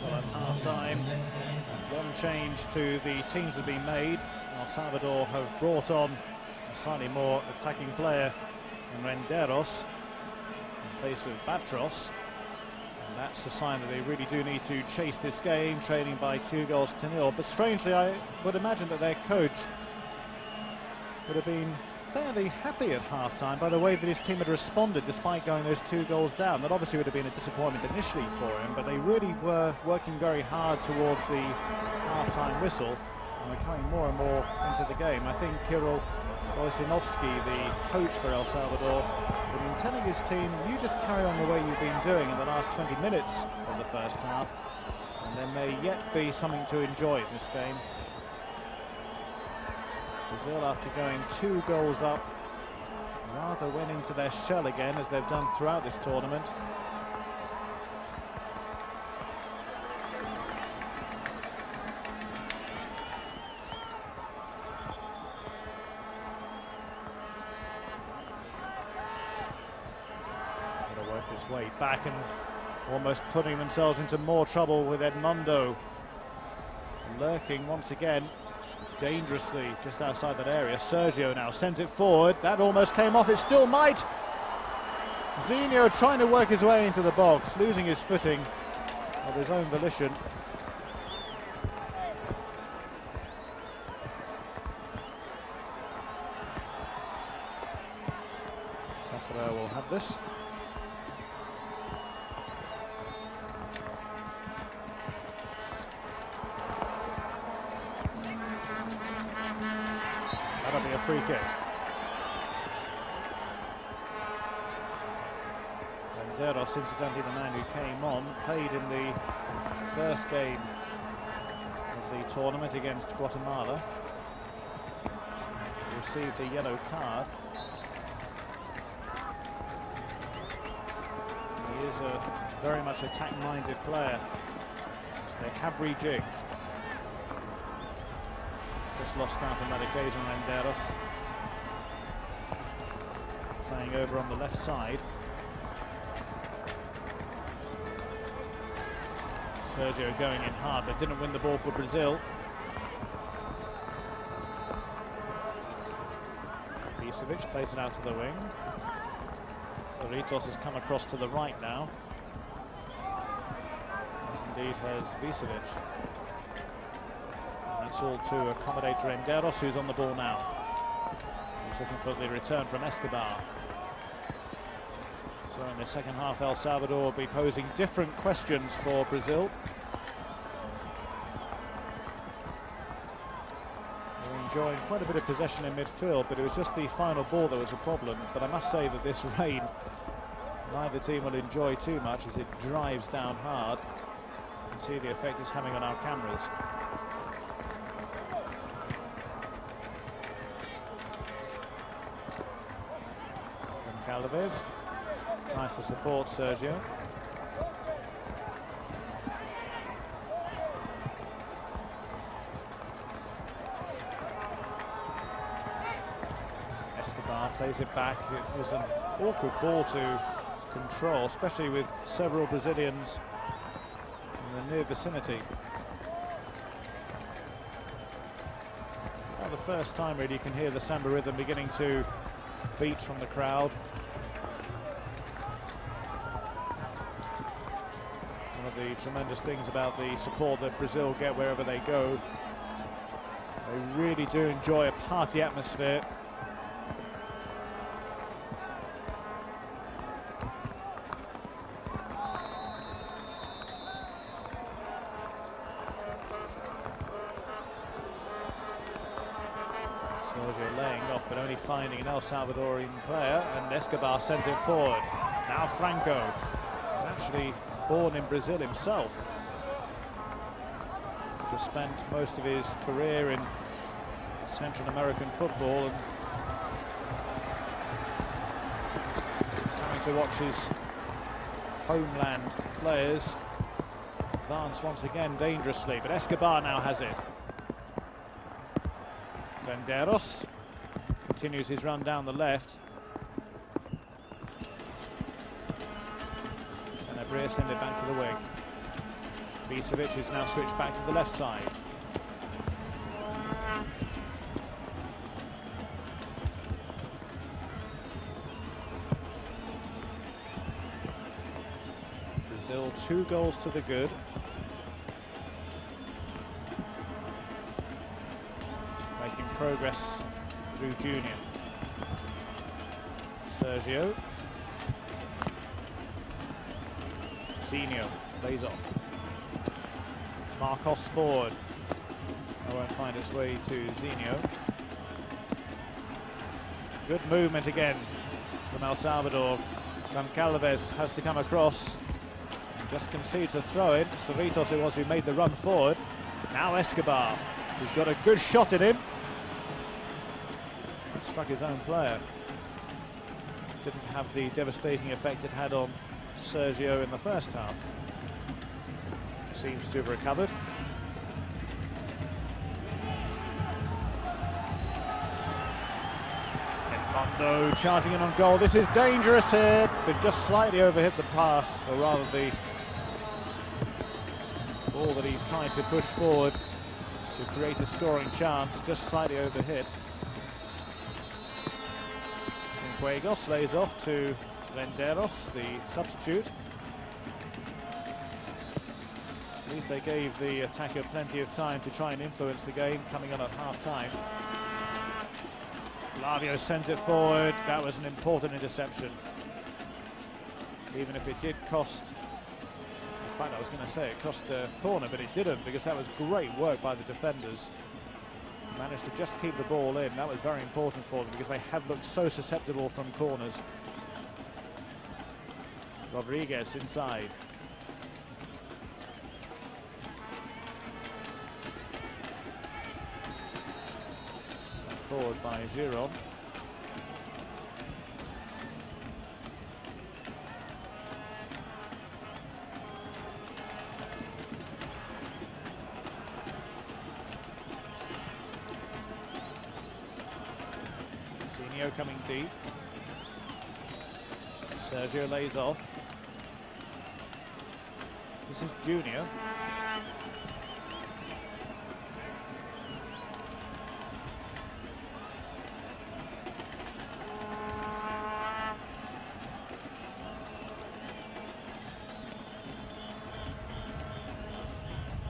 Well, at half-time, one change to the teams has been made. El Salvador have brought on a slightly more attacking player in Renderos in place of Batros. And that's a sign that they really do need to chase this game, trailing by 2-0. But strangely, I would imagine that their coach would have been fairly happy at half-time by the way that his team had responded despite going those 2 goals down. That obviously would have been a disappointment initially for him, but they really were working very hard towards the half-time whistle and were coming more and more into the game. I think Kirill Wojciechowski, the coach for El Salvador, had been telling his team, you just carry on the way you've been doing in the last 20 minutes of the first half, and there may yet be something to enjoy in this game. Brazil, after going 2 goals up, rather went into their shell again, as they've done throughout this tournament. Got to work his way back and almost putting themselves into more trouble with Edmundo lurking once again dangerously just outside that area. Sergio now sends it forward. That almost came off. It still might. Zinho trying to work his way into the box, losing his footing of his own volition. Taffarel will have this. That'll be a free kick. Renderos, incidentally the man who came on, played in the first game of the tournament against Guatemala. Received a yellow card. He is a very much attack-minded player. So they have rejigged. Just lost out on that occasion, Renderos. Playing over on the left side. Sergio going in hard, but didn't win the ball for Brazil. Vicevic plays it out to the wing. Cerritos has come across to the right now, as indeed has Vicevic. That's all to accommodate Renderos, who's on the ball now. He's looking for the return from Escobar. So in the second half, El Salvador will be posing different questions for Brazil. They're enjoying quite a bit of possession in midfield, but it was just the final ball that was a problem. But I must say that this rain, neither team will enjoy too much as it drives down hard. You can see the effect it's having on our cameras. Galvez tries to support Sergio. Escobar plays it back. It was an awkward ball to control, especially with several Brazilians in the near vicinity. Well, the first time really you can hear the samba rhythm beginning to beat from the crowd. One of the tremendous things about the support that Brazil get wherever they go. They really do enjoy a party atmosphere. Sergio laying off, but only finding an El Salvadorian player, and Escobar sent it forward. Now Franco is actually born in Brazil himself. Just spent most of his career in Central American football, and he's having to watch his homeland players advance once again dangerously, but Escobar now has it. Renderos continues his run down the left. Sanabria send it back to the wing. Bisevic is now switched back to the left side. Brazil 2 goals to the good. Making progress through Junior. Sergio. Zinho lays off. Marcos forward. I won't find its way to Zinho. Good movement again from El Salvador. Goncalves has to come across. Just concedes a throw-in. Cerritos it was who made the run forward. Now Escobar, who's got a good shot at him. Struck his own player. Didn't have the devastating effect it had on Sergio in the first half. Seems to have recovered. Edmundo charging in on goal. This is dangerous here, but just slightly overhit the pass, or rather the ball that he tried to push forward to create a scoring chance, just slightly overhit. Cienfuegos lays off to Renderos, the substitute. At least they gave the attacker plenty of time to try and influence the game, coming on at half-time. Flavio sent it forward. That was an important interception. Even if it did cost, in fact I was going to say it cost a corner, but it didn't, because that was great work by the defenders. Managed to just keep the ball in. That was very important for them, because they have looked so susceptible from corners. Rodriguez inside. Sent forward by Giron. Zinho coming deep. Sergio lays off. This is Junior.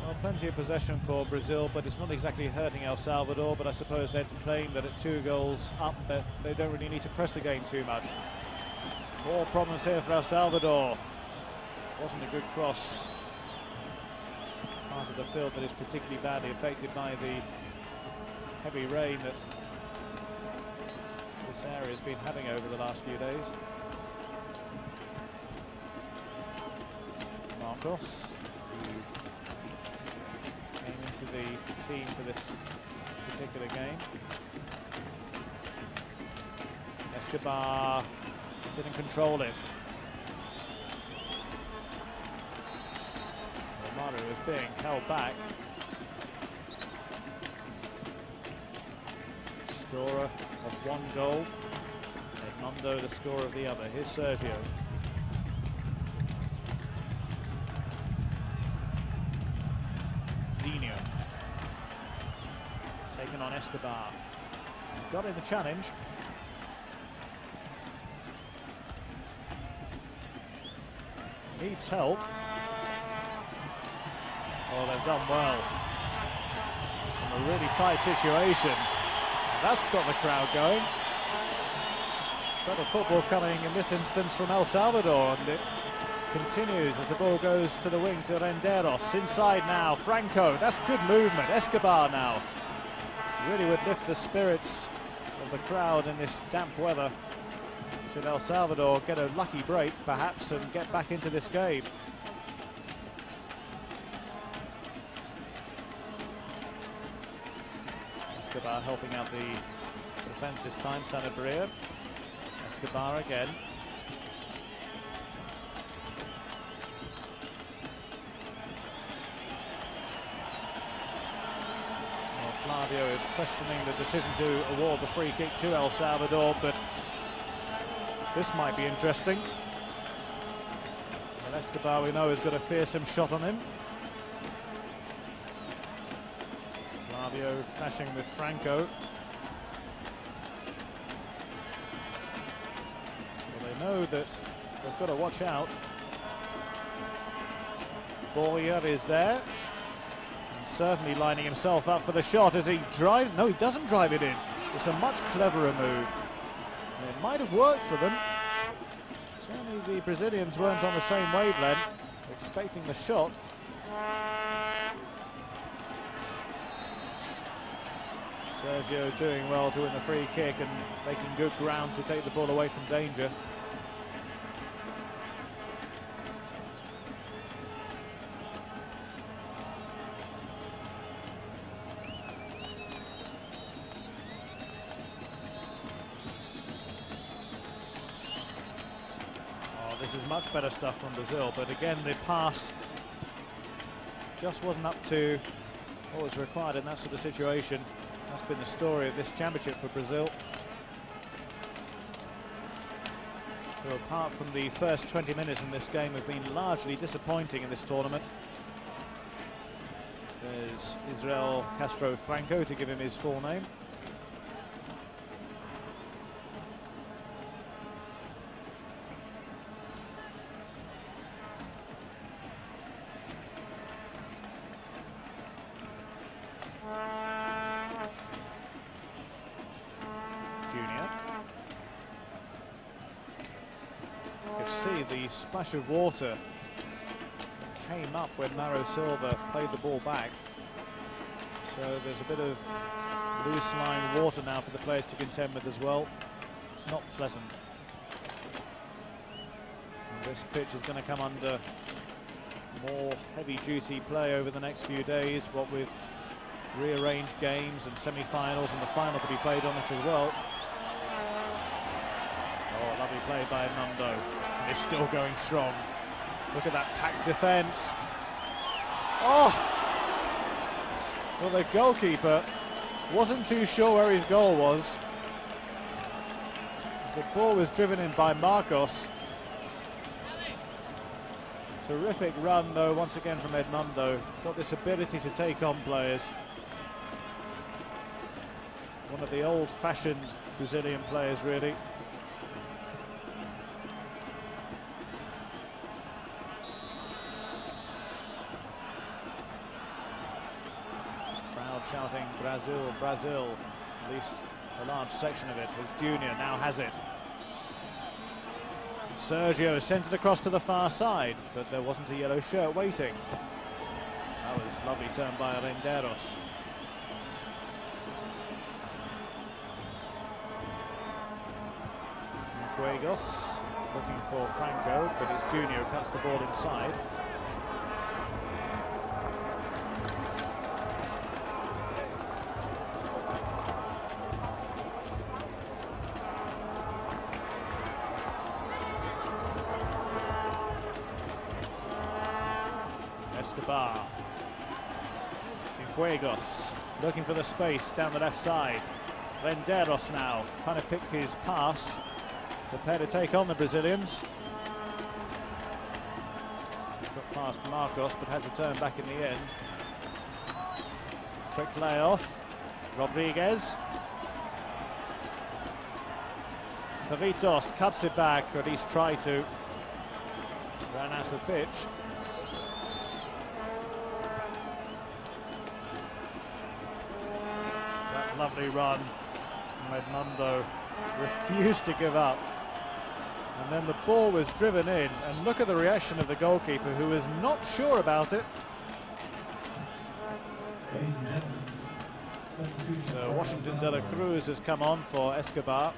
Well, plenty of possession for Brazil, but it's not exactly hurting El Salvador, but I suppose they'd claim that at 2 goals up that they don't really need to press the game too much. More problems here for El Salvador. Wasn't a good cross. Part of the field that is particularly badly affected by the heavy rain that this area has been having over the last few days. Marcos, who came into the team for this particular game. Escobar didn't control it. Mario is being held back. Scorer of 1 goal. Edmundo the scorer of the other. Here's Sergio. Zinho. Taken on Escobar. Got in the challenge. Needs help. Oh, they've done well. From a really tight situation. That's got the crowd going. Better football coming in this instance from El Salvador, and it continues as the ball goes to the wing to Renderos. Inside now, Franco. That's good movement. Escobar now. Really would lift the spirits of the crowd in this damp weather. Should El Salvador get a lucky break, perhaps, and get back into this game. Escobar helping out the defence this time, Sanabria. Escobar again. Well, Flavio is questioning the decision to award the free kick to El Salvador, but this might be interesting. Escobar, we know, has got a fearsome shot on him. Flavio clashing with Franco. Well, they know that they've got to watch out. Boyer is there, and certainly lining himself up for the shot as he drives. No, he doesn't drive it in. It's a much cleverer move. And it might have worked for them. Certainly the Brazilians weren't on the same wavelength, expecting the shot. Sergio doing well to win the free kick and making good ground to take the ball away from danger. This is much better stuff from Brazil, but again the pass just wasn't up to what was required in that sort of situation. That's been the story of this championship for Brazil, who apart from the first 20 minutes in this game have been largely disappointing in this tournament. There's Israel Castro Franco to give him his full name. Junior. You could see the splash of water that came up when Mauro Silva played the ball back. So there's a bit of loose lying water now for the players to contend with as well. It's not pleasant. And this pitch is going to come under more heavy-duty play over the next few days, what with rearranged games and semi-finals and the final to be played on it as well. Oh, lovely play by Nando, and it's still going strong. Look at that packed defence. Oh! Well, the goalkeeper wasn't too sure where his goal was. As the ball was driven in by Marcos. Terrific run, though, once again from Edmundo. Got this ability to take on players. One of the old-fashioned Brazilian players, really. Crowd shouting, Brazil, Brazil. At least a large section of it, as Junior now has it. Sergio sent it across to the far side, but there wasn't a yellow shirt waiting. That was a lovely turn by Renderos. Fuegos looking for Franco, but it's Junior who cuts the ball inside. Escobar. Fuegos looking for the space down the left side. Renderos now trying to pick his pass. Prepared to take on the Brazilians. Got past Marcos, but had to turn back in the end. Quick layoff. Rodriguez. Savitos cuts it back, or at least tried to. Ran out of pitch. That lovely run from Edmundo refused to give up. And then the ball was driven in, and look at the reaction of the goalkeeper, who was not sure about it. So Washington de la Cruz has come on for Escobar.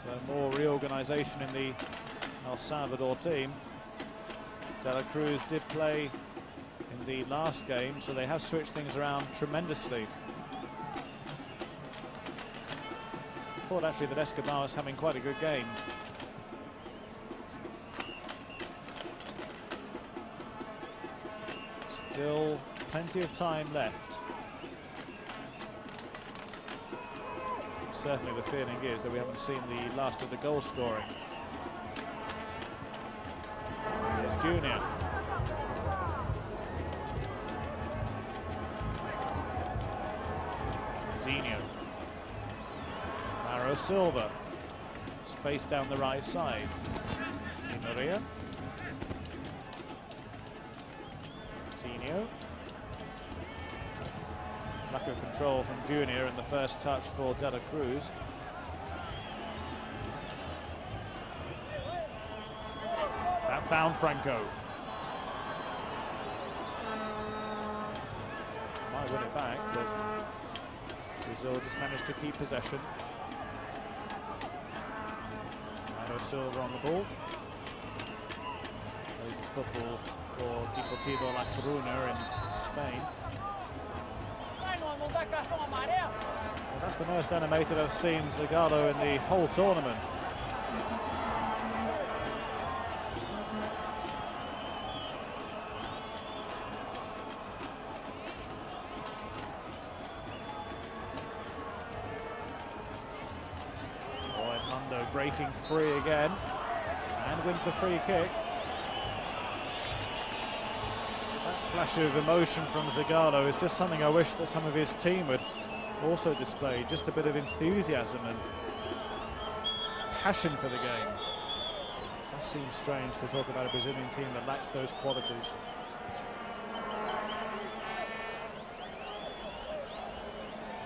So more reorganisation in the El Salvador team. De la Cruz did play in the last game, so they have switched things around tremendously. I thought actually that Escobar was having quite a good game. Still plenty of time left. certainly the feeling is that we haven't seen the last of the goal scoring. Here's Junior. Zinho. Mauro Silva. Space down the right side. Maria. Zinho. Lack of control from Junior in the first touch for De La Cruz. That found Franco. Might win it back, but Brazil just managed to keep possession. Mauro Silva on the ball. Plays his football for Deportivo La Coruña in Spain. Well, that's the most animated I've seen Zagallo in the whole tournament. Edmundo breaking free again and wins the free kick. Flash of emotion from Zagallo is just something I wish that some of his team would also display. Just a bit of enthusiasm and passion for the game. It does seem strange to talk about a Brazilian team that lacks those qualities.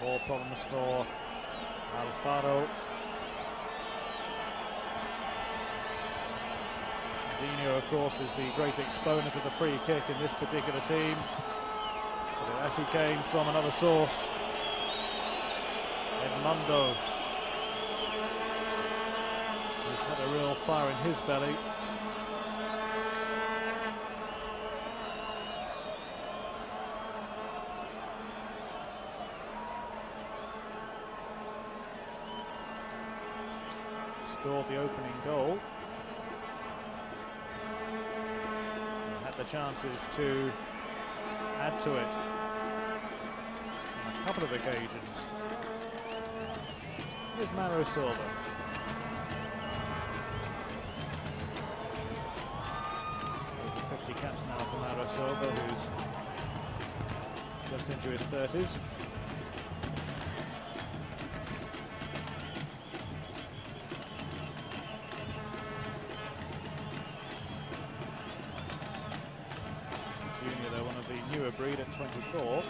More problems for Alfaro. Zinho, of course, is the great exponent of the free kick in this particular team. But it actually came from another source. Edmundo, who's had a real fire in his belly. Scored the opening goal. The chances to add to it on a couple of occasions. Here's Mauro Silva. Over 50 caps now for Mauro Silva, who's just into his 30s. Junior, though, one of the newer breed at 24.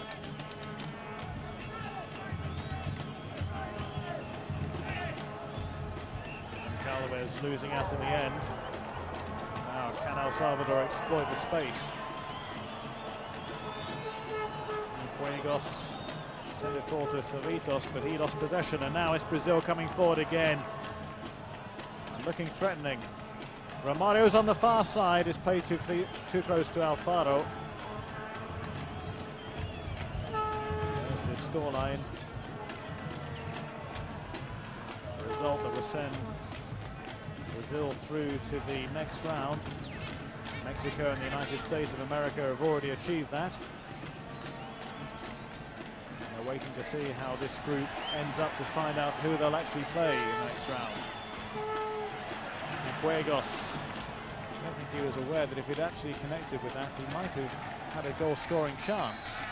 And Calvez losing out in the end. Now, can El Salvador exploit the space? Cienfuegos sent it forward to Cerritos, but he lost possession, and now it's Brazil coming forward again. And looking threatening. Romario's on the far side, is played too close to Alfaro. There's the scoreline. Result that will send Brazil through to the next round. Mexico and the United States of America have already achieved that. And they're waiting to see how this group ends up to find out who they'll actually play in the next round. Cienfuegos, I don't think he was aware that if he'd actually connected with that, he might have had a goal-scoring chance.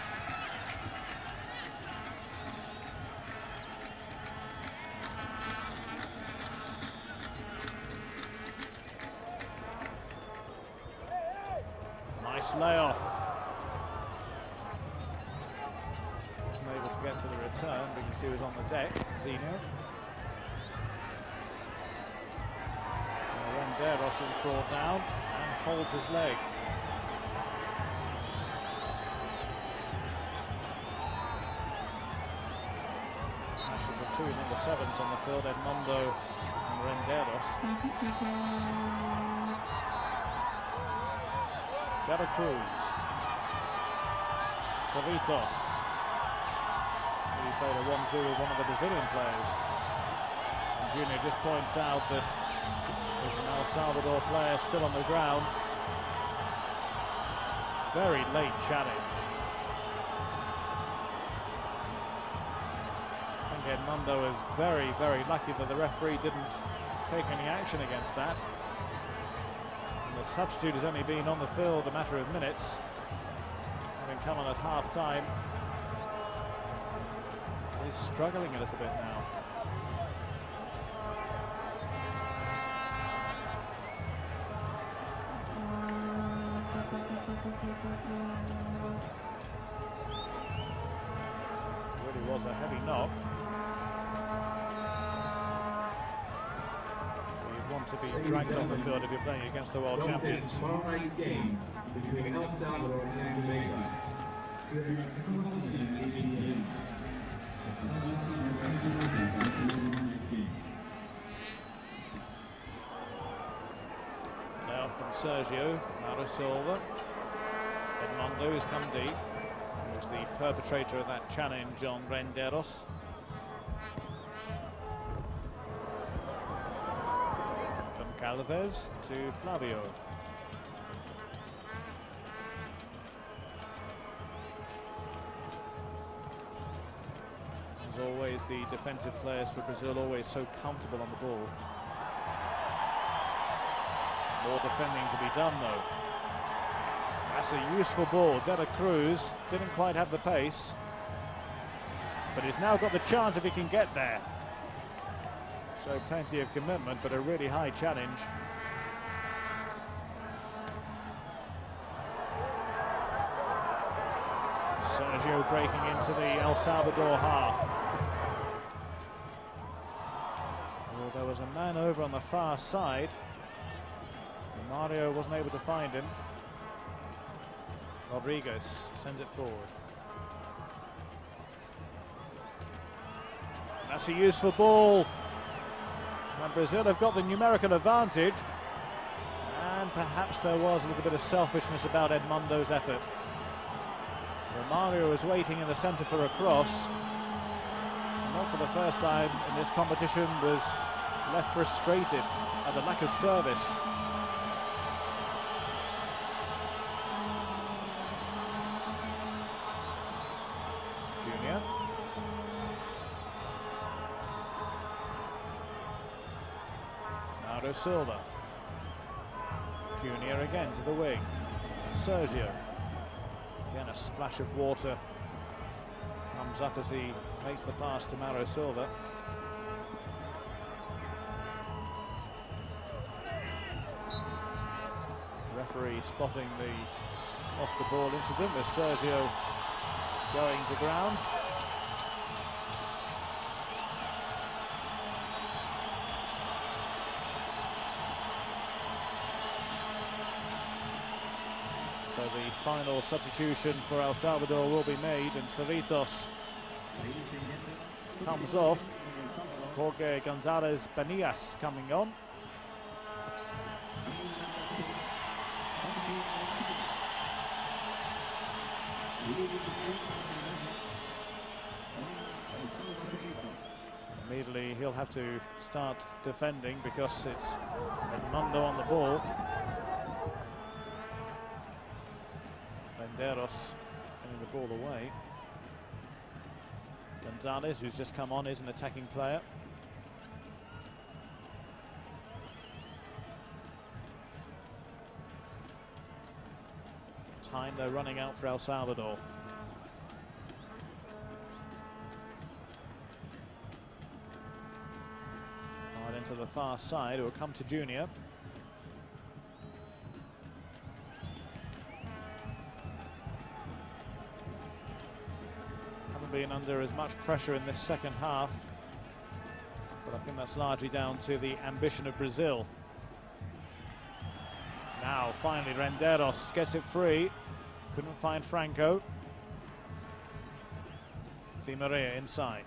Nice layoff. Wasn't able to get to the return because he was on the deck, Zinho. Renderos is brought down and holds his leg. Actually, the two number 7s on the field, Edmundo and Renderos. De La Cruz. Cerritos. He played a 1-2 with one of the Brazilian players. And Junior just points out that there's an El Salvador player still on the ground. Very late challenge. I think Edmundo was very, very lucky that the referee didn't take any action against that. And the substitute has only been on the field a matter of minutes, having come on at half-time. He's struggling a little bit now. Really was a heavy knock. You'd want to be dragged off the field if you're playing against the world champions. Tomorrow night's game between El Salvador and Jamaica. Now from Sergio, Mauro Silva. Edmundo has come deep. He was the perpetrator of that challenge on Renderos. From Calvez to Flavio. As always, the defensive players for Brazil always so comfortable on the ball. More defending to be done, though. That's a useful ball. De La Cruz didn't quite have the pace, but he's now got the chance if he can get there. So plenty of commitment, but a really high challenge. Sergio breaking into the El Salvador half. Well, there was a man over on the far side. Mario wasn't able to find him. Rodriguez sends it forward. That's a useful ball. And Brazil have got the numerical advantage. And perhaps there was a little bit of selfishness about Edmundo's effort. Romario was waiting in the centre for a cross. Not for the first time in this competition, was left frustrated at the lack of service. Junior. Mauro Silva. Junior again to the wing. Sergio. Again, a splash of water comes up as he makes the pass to Mauro Silva. Referee spotting the off-the-ball incident with Sergio going to ground. So the final substitution for El Salvador will be made, and Cerritos comes off. Jorge Gonzalez Benillas coming on. Immediately he'll have to start defending because it's Edmundo on the ball. Renderos getting the ball away. Gonzalez, who's just come on, is an attacking player. Time they're running out for El Salvador. Hard into the far side, it will come to Junior. Haven't been under as much pressure in this second half, but I think that's largely down to the ambition of Brazil. Now finally Renderos gets it free. Couldn't find Franco. Di Maria inside.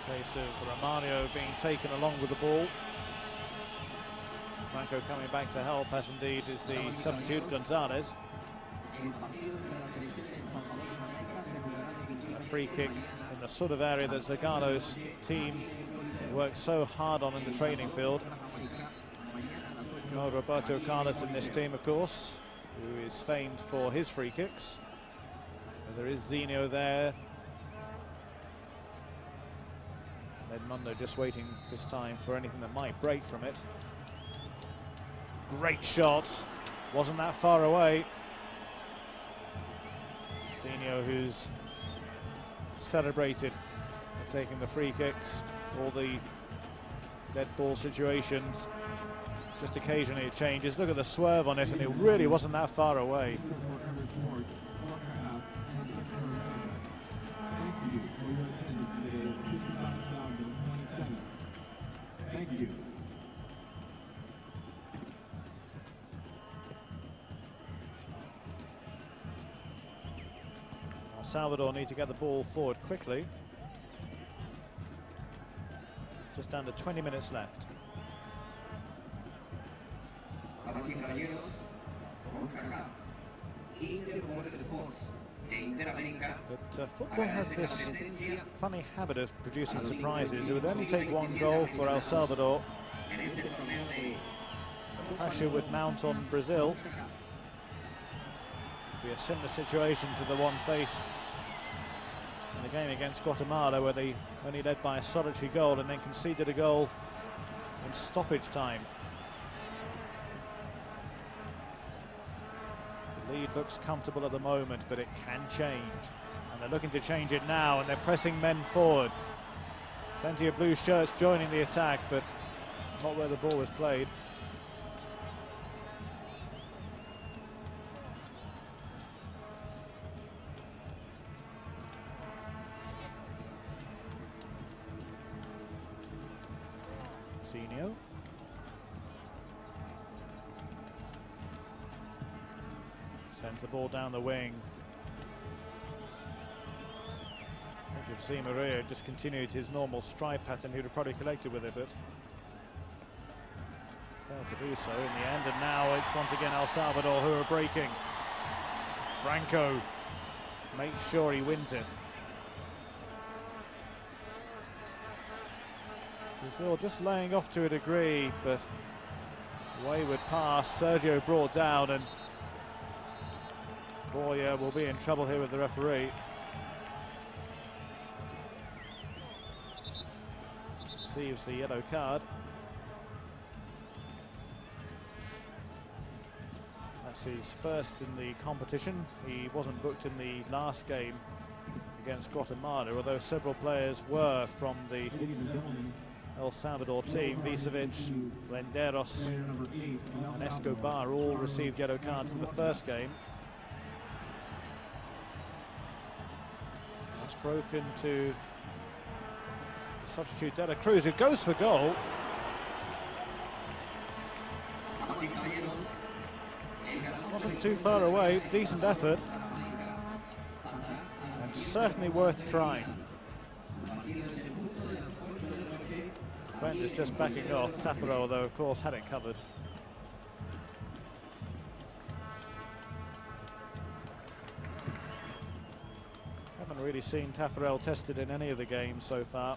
Case of Romario being taken along with the ball. Franco coming back to help, as indeed is the substitute Gonzalez. A free kick in the sort of area that Zagallo's team works so hard on in the training field. You know, Roberto Carlos in this team, of course, who is famed for his free kicks. There is Zinho there. Edmundo just waiting this time for anything that might break from it. Great shot. Wasn't that far away. Zinho, who's celebrated for taking the free kicks, all the dead ball situations. Just occasionally it changes. Look at the swerve on it, and it really wasn't that far away. Thank you. Salvador need to get the ball forward quickly. Just under 20 minutes left. But football has this funny habit of producing surprises. It would only take one goal for El Salvador. The pressure would mount on Brazil. It would be a similar situation to the one faced in the game against Guatemala, where they only led by a solitary goal and then conceded a goal in stoppage time. The lead looks comfortable at the moment, but it can change. And they're looking to change it now, and they're pressing men forward. Plenty of blue shirts joining the attack, but not where the ball was played. Zinho. Sends the ball down the wing. I think if Zé Maria just continued his normal stride pattern, he would have probably collected with it, but failed to do so in the end. And now it's once again El Salvador who are breaking. Franco makes sure he wins it. Brazil just laying off to a degree, but wayward pass. Sergio brought down, and Boya will be in trouble here with the referee. Receives the yellow card. That's his first in the competition. He wasn't booked in the last game against Guatemala, although several players were from the El Salvador team. Vicevic, Renderos and Escobar all received yellow cards in the first game. That's broken to substitute De La Cruz, who goes for goal. Wasn't too far away, decent effort, and certainly worth trying. Defenders just backing off. Taffarel, though, of course, had it covered. Haven't really seen Taffarel tested in any of the games so far.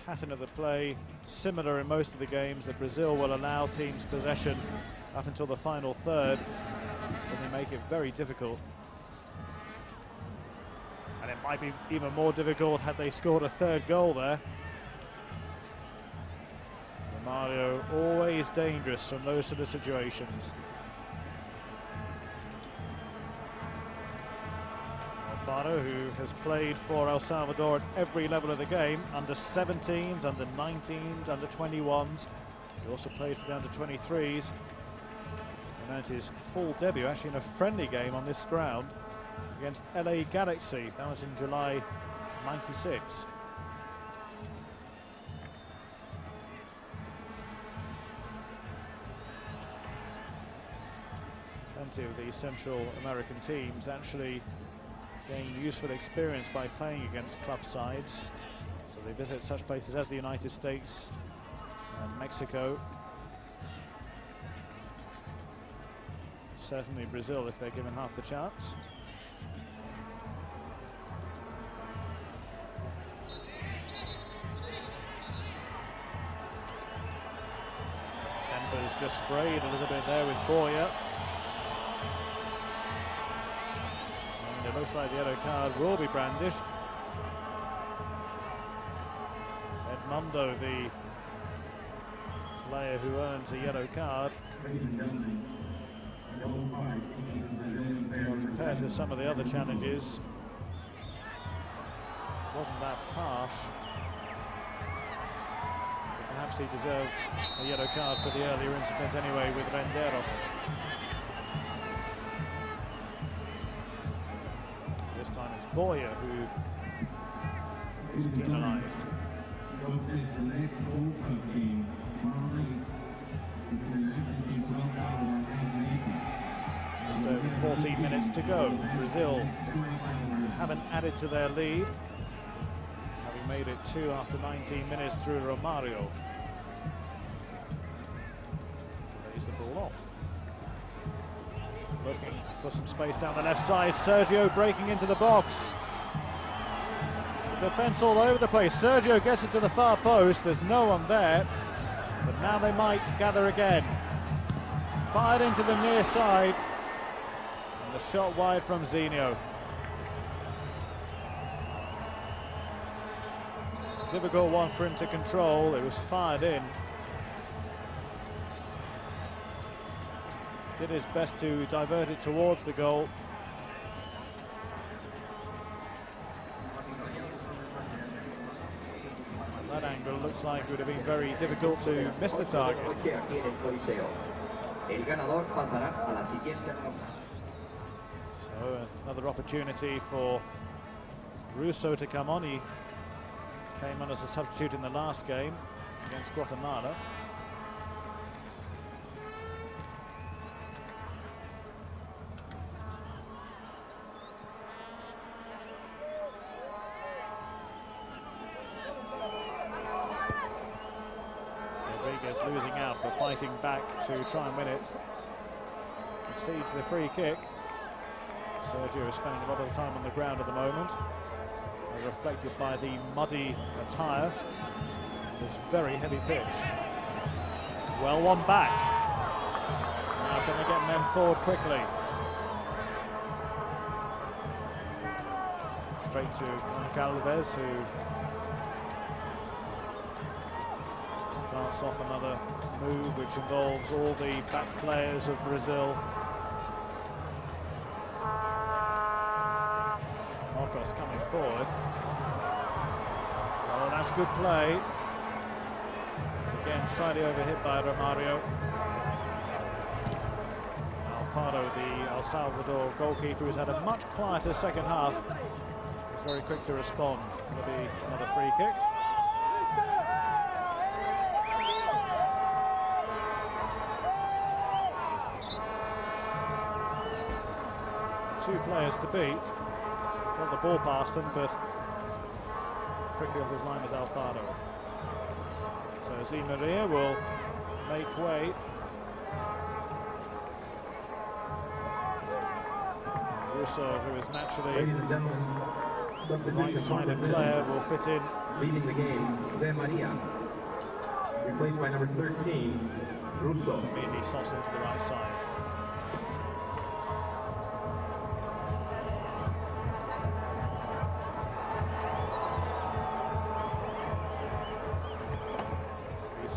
Pattern of the play similar in most of the games, that Brazil will allow teams possession up until the final third, and they make it very difficult. And it might be even more difficult had they scored a third goal there. Mario always dangerous from those sort of situations. Alfaro, who has played for El Salvador at every level of the game, under 17s, under 19s, under 21s. He also played for the under 23s. And earned his full debut actually in a friendly game on this ground against LA Galaxy. That was in July '96. Plenty of the Central American teams actually gain useful experience by playing against club sides. So they visit such places as the United States and Mexico. Certainly Brazil if they're given half the chance. Temper's just frayed a little bit there with Boya. And it looks like the yellow card will be brandished. Edmundo, the player who earns a yellow card. Well, compared to some of the other challenges, wasn't that harsh. But perhaps he deserved a yellow card for the earlier incident anyway with Renderos. This time it's Boya who is penalised. Just over 14 minutes to go. Brazil haven't added to their lead, having made it 2 after 19 minutes through Romario. Lays the ball off. Looking for some space down the left side. Sergio breaking into the box. The defence all over the place. Sergio gets it to the far post. There's no one there, but now they might gather again. Fired into the near side. The shot wide from Zinho. Difficult one for him to control. It was fired in. Did his best to divert it towards the goal. From that angle, looks like it would have been very difficult to miss the target. So another opportunity for Russo to come on. He came on as a substitute in the last game against Guatemala. Rodriguez losing out but fighting back to try and win it. Concedes the free kick. Sergio is spending a lot of the time on the ground at the moment, as reflected by the muddy attire, this very heavy pitch. Well, one back. Now can they get men forward quickly? Straight to Goncalves, who starts off another move which involves all the back players of Brazil. Coming forward. Oh, that's good play. Again, slightly overhit by Romario. Alfaro, the El Salvador goalkeeper, who's had a much quieter second half, is very quick to respond. Will be another free kick. Two players to beat. Got the ball past them, but quickly off his line was Alfaro. So Zé Maria will make way. Russo, who is naturally the right-sided player, will fit in. Leading the game, Zé Maria, replaced by number 13, Russo. Immediately slots into the right side.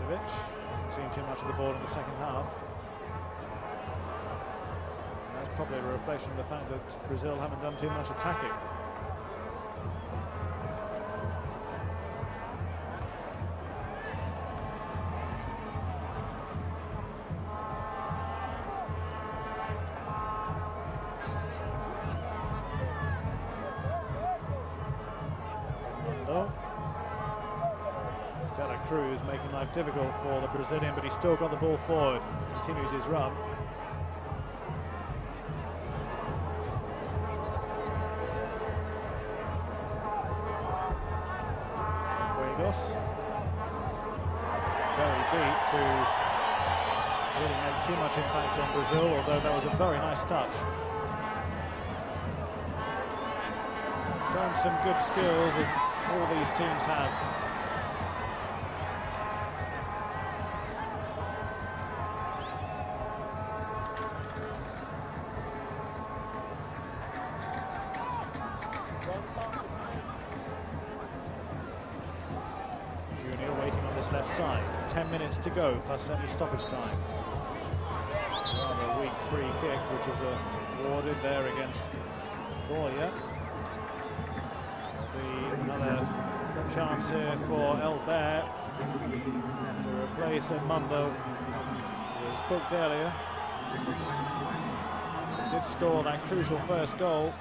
Hasn't seen too much of the ball in the second half. And that's probably a reflection of the fact that Brazil haven't done too much attacking. Cruz making life difficult for the Brazilian, but he's still got the ball forward. Continued his run. Sanfuegos. Very deep to really make too much impact on Brazil, although that was a very nice touch. Showing some good skills as all these teams have. offside. 10 minutes to go, plus any stoppage time. Rather weak free kick, which was awarded there against Goya. There'll be another chance here for Albert to replace Edmundo, who was booked earlier. He did score that crucial first goal.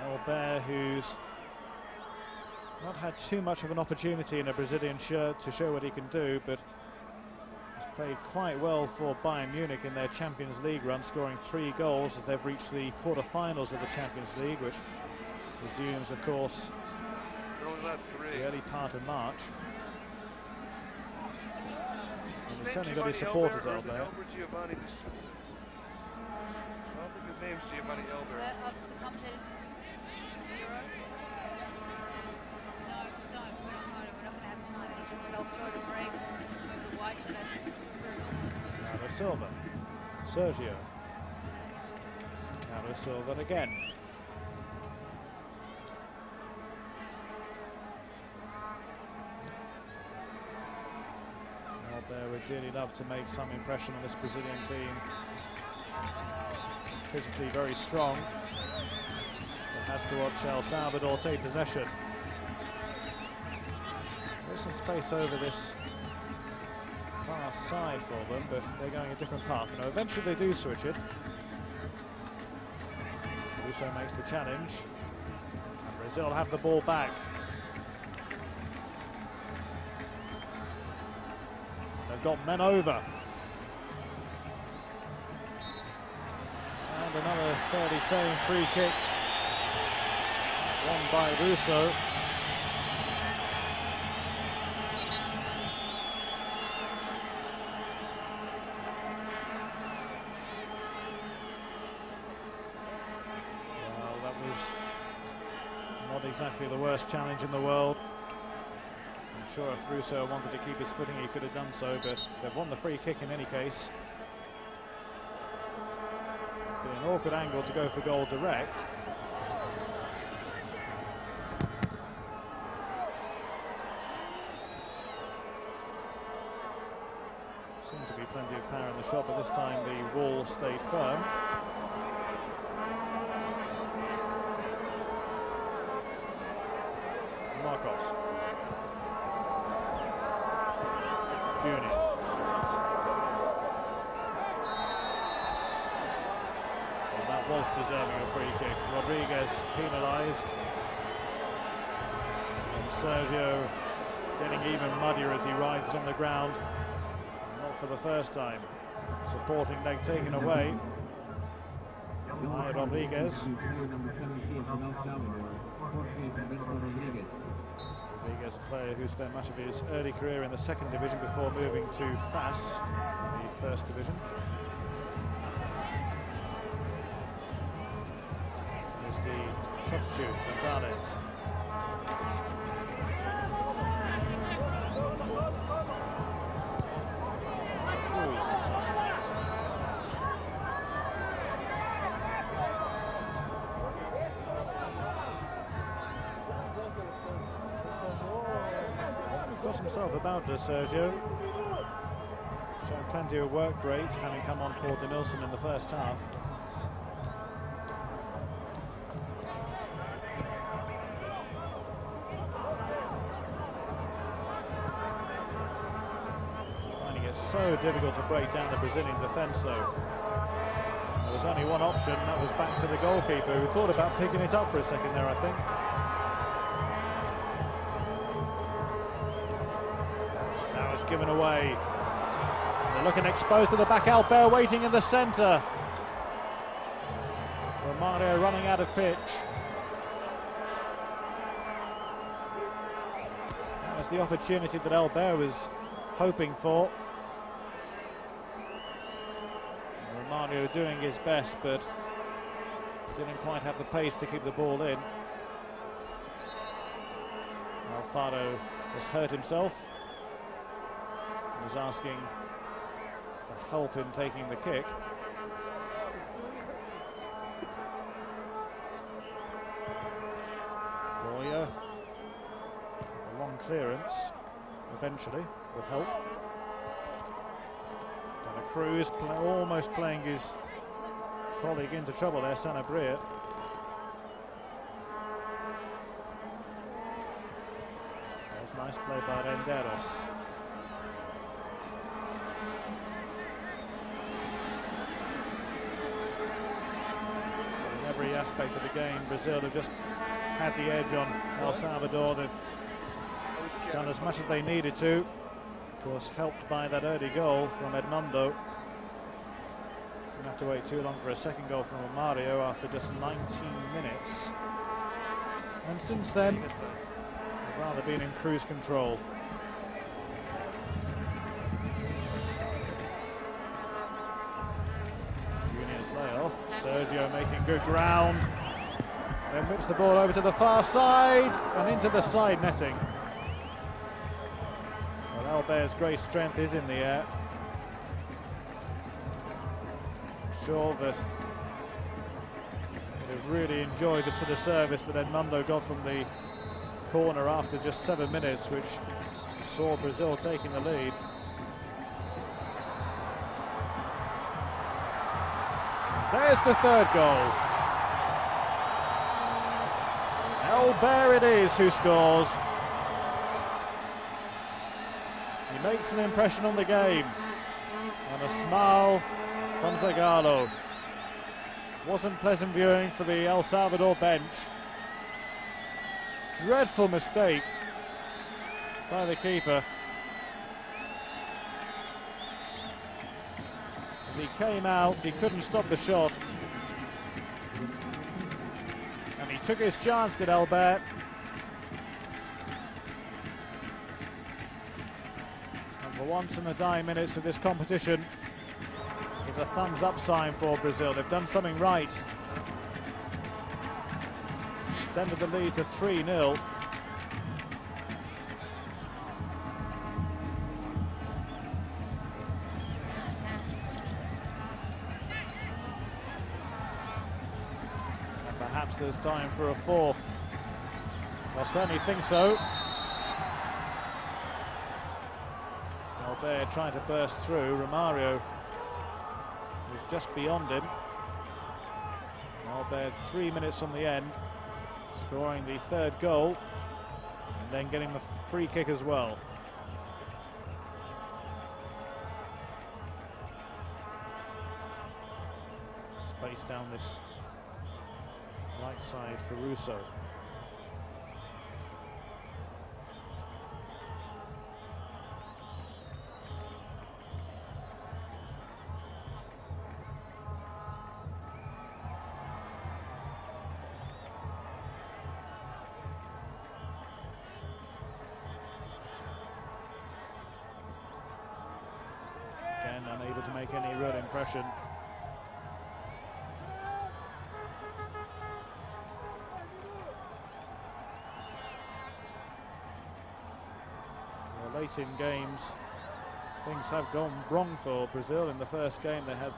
Albert, who's not had too much of an opportunity in a Brazilian shirt to show what he can do, but has played quite well for Bayern Munich in their Champions League run, scoring 3 goals as they've reached the quarter-finals of the Champions League, which resumes, of course, the early part of March. And he's certainly got his supporters out there. I don't think his name's Giovanni Elber. Silva, Sergio, Carlos Silva again. Albert would dearly love to make some impression on this Brazilian team. Physically very strong, but has to watch El Salvador take possession. There's some space over this far side for them, but they're going a different path. Now, eventually they do switch it. Russo makes the challenge, and Brazil have the ball back. They've got men over. And another fairly tame free kick, won by Russo. Not exactly the worst challenge in the world. I'm sure if Russo wanted to keep his footing, he could have done so, but they've won the free kick in any case. Be an awkward angle to go for goal direct. Seemed to be plenty of power in the shot, but this time the wall stayed firm. Marcos. Junior. Well, that was deserving a free kick. Rodriguez penalised. And Sergio getting even muddier as he writhes on the ground. Not for the first time. Supporting leg taken away by Rodriguez. Rodriguez, a player who spent much of his early career in the second division before moving to FAS, the first division. Here's the substitute, Gonzalez. Cruz inside. Got himself about this, Sergio. Shown plenty of work rate, having come on for Denilson in the first half. Finding it so difficult to break down the Brazilian defence, though. There was only one option, that was back to the goalkeeper, who thought about picking it up for a second there, I think. Given away. They're looking exposed to the back. Albert waiting in the centre. Romario running out of pitch. That was the opportunity that Albert was hoping for. Romario doing his best, but didn't quite have the pace to keep the ball in. Alfaro has hurt himself. Was asking for help in taking the kick. Goya, a long clearance, eventually would help. De la Cruz almost playing his colleague into trouble there, Sanabria. That was nice play by Renderos. In every aspect of the game, Brazil have just had the edge on El Salvador. They've done as much as they needed to. Of course, helped by that early goal from Edmundo. Didn't have to wait too long for a second goal from Romario after just 19 minutes. And since then, they've rather been in cruise control. Junior's layoff. Sergio making good ground. Then whips the ball over to the far side and into the side netting. Well, Albert's great strength is in the air. I'm sure that they've really enjoyed the sort of service that Edmundo got from the corner after just 7 minutes, which saw Brazil taking the lead. There's the third goal. Albert it is who scores. He makes an impression on the game. And a smile from Zagallo. Wasn't pleasant viewing for the El Salvador bench. Dreadful mistake by the keeper. As he came out, he couldn't stop the shot. And he took his chance, did Albert. And for once in the dying minutes of this competition, there's a thumbs up sign for Brazil. They've done something right. Extended the lead to 3-0. And perhaps there's time for a fourth. I certainly think so. Albert trying to burst through. Romario was just beyond him. Albert 3 minutes from the end, scoring the third goal and then getting the free kick as well. Space down this right side for Russo. Again, unable to make any real impression. Well, late in games, things have gone wrong for Brazil. In the first game, they had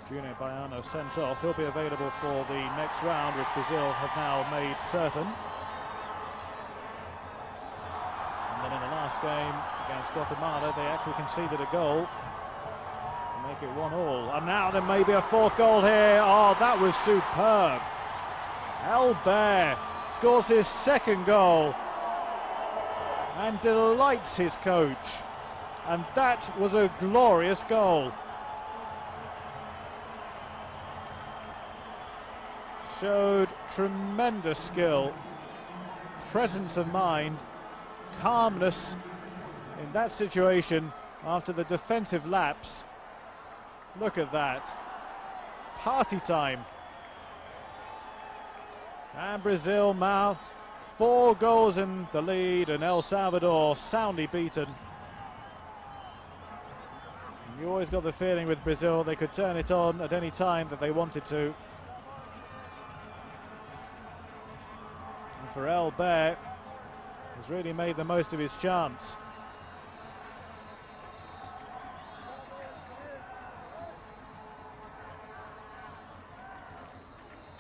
Junior Baiano sent off. He'll be available for the next round, which Brazil have now made certain. And then in the last game against Guatemala, they actually conceded a goal to make it 1-1. And now there may be a fourth goal here. Oh, that was superb. Albert scores his second goal and delights his coach. And that was a glorious goal. Showed tremendous skill, presence of mind, calmness in that situation after the defensive lapse. Look at that. Party time. And Brazil now 4 goals in the lead, and El Salvador soundly beaten. And you always got the feeling with Brazil they could turn it on at any time that they wanted to. And for Albert, has really made the most of his chance.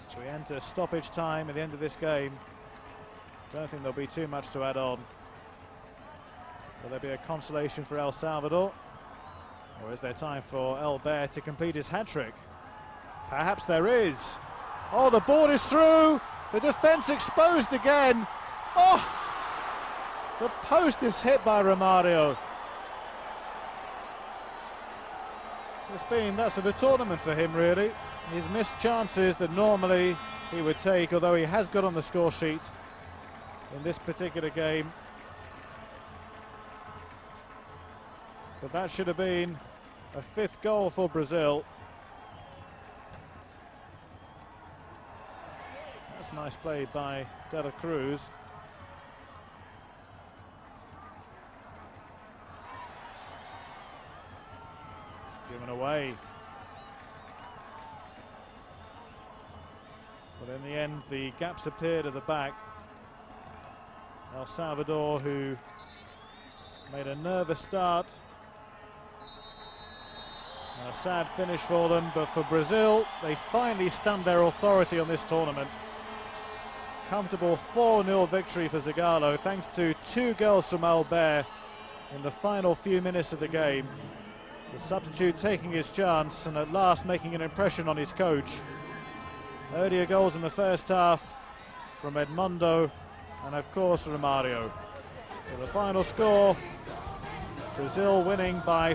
So we enter stoppage time at the end of this game. Don't think there'll be too much to add on. Will there be a consolation for El Salvador? Or is there time for Albert to complete his hat-trick? Perhaps there is. Oh, the board is through! The defence exposed again! Oh! The post is hit by Romario. That's the tournament for him, really. He's missed chances that normally he would take, although he has got on the score sheet in this particular game. But that should have been a 5th goal for Brazil. That's nice play by De La Cruz. Given away. But in the end, the gaps appeared at the back. El Salvador, who made a nervous start. And a sad finish for them, but for Brazil, they finally stamped their authority on this tournament. Comfortable 4-0 victory for Zagallo, thanks to 2 goals from Albert in the final few minutes of the game. The substitute taking his chance and at last making an impression on his coach. Earlier goals in the first half from Edmundo and of course Romario. So the final score, Brazil winning by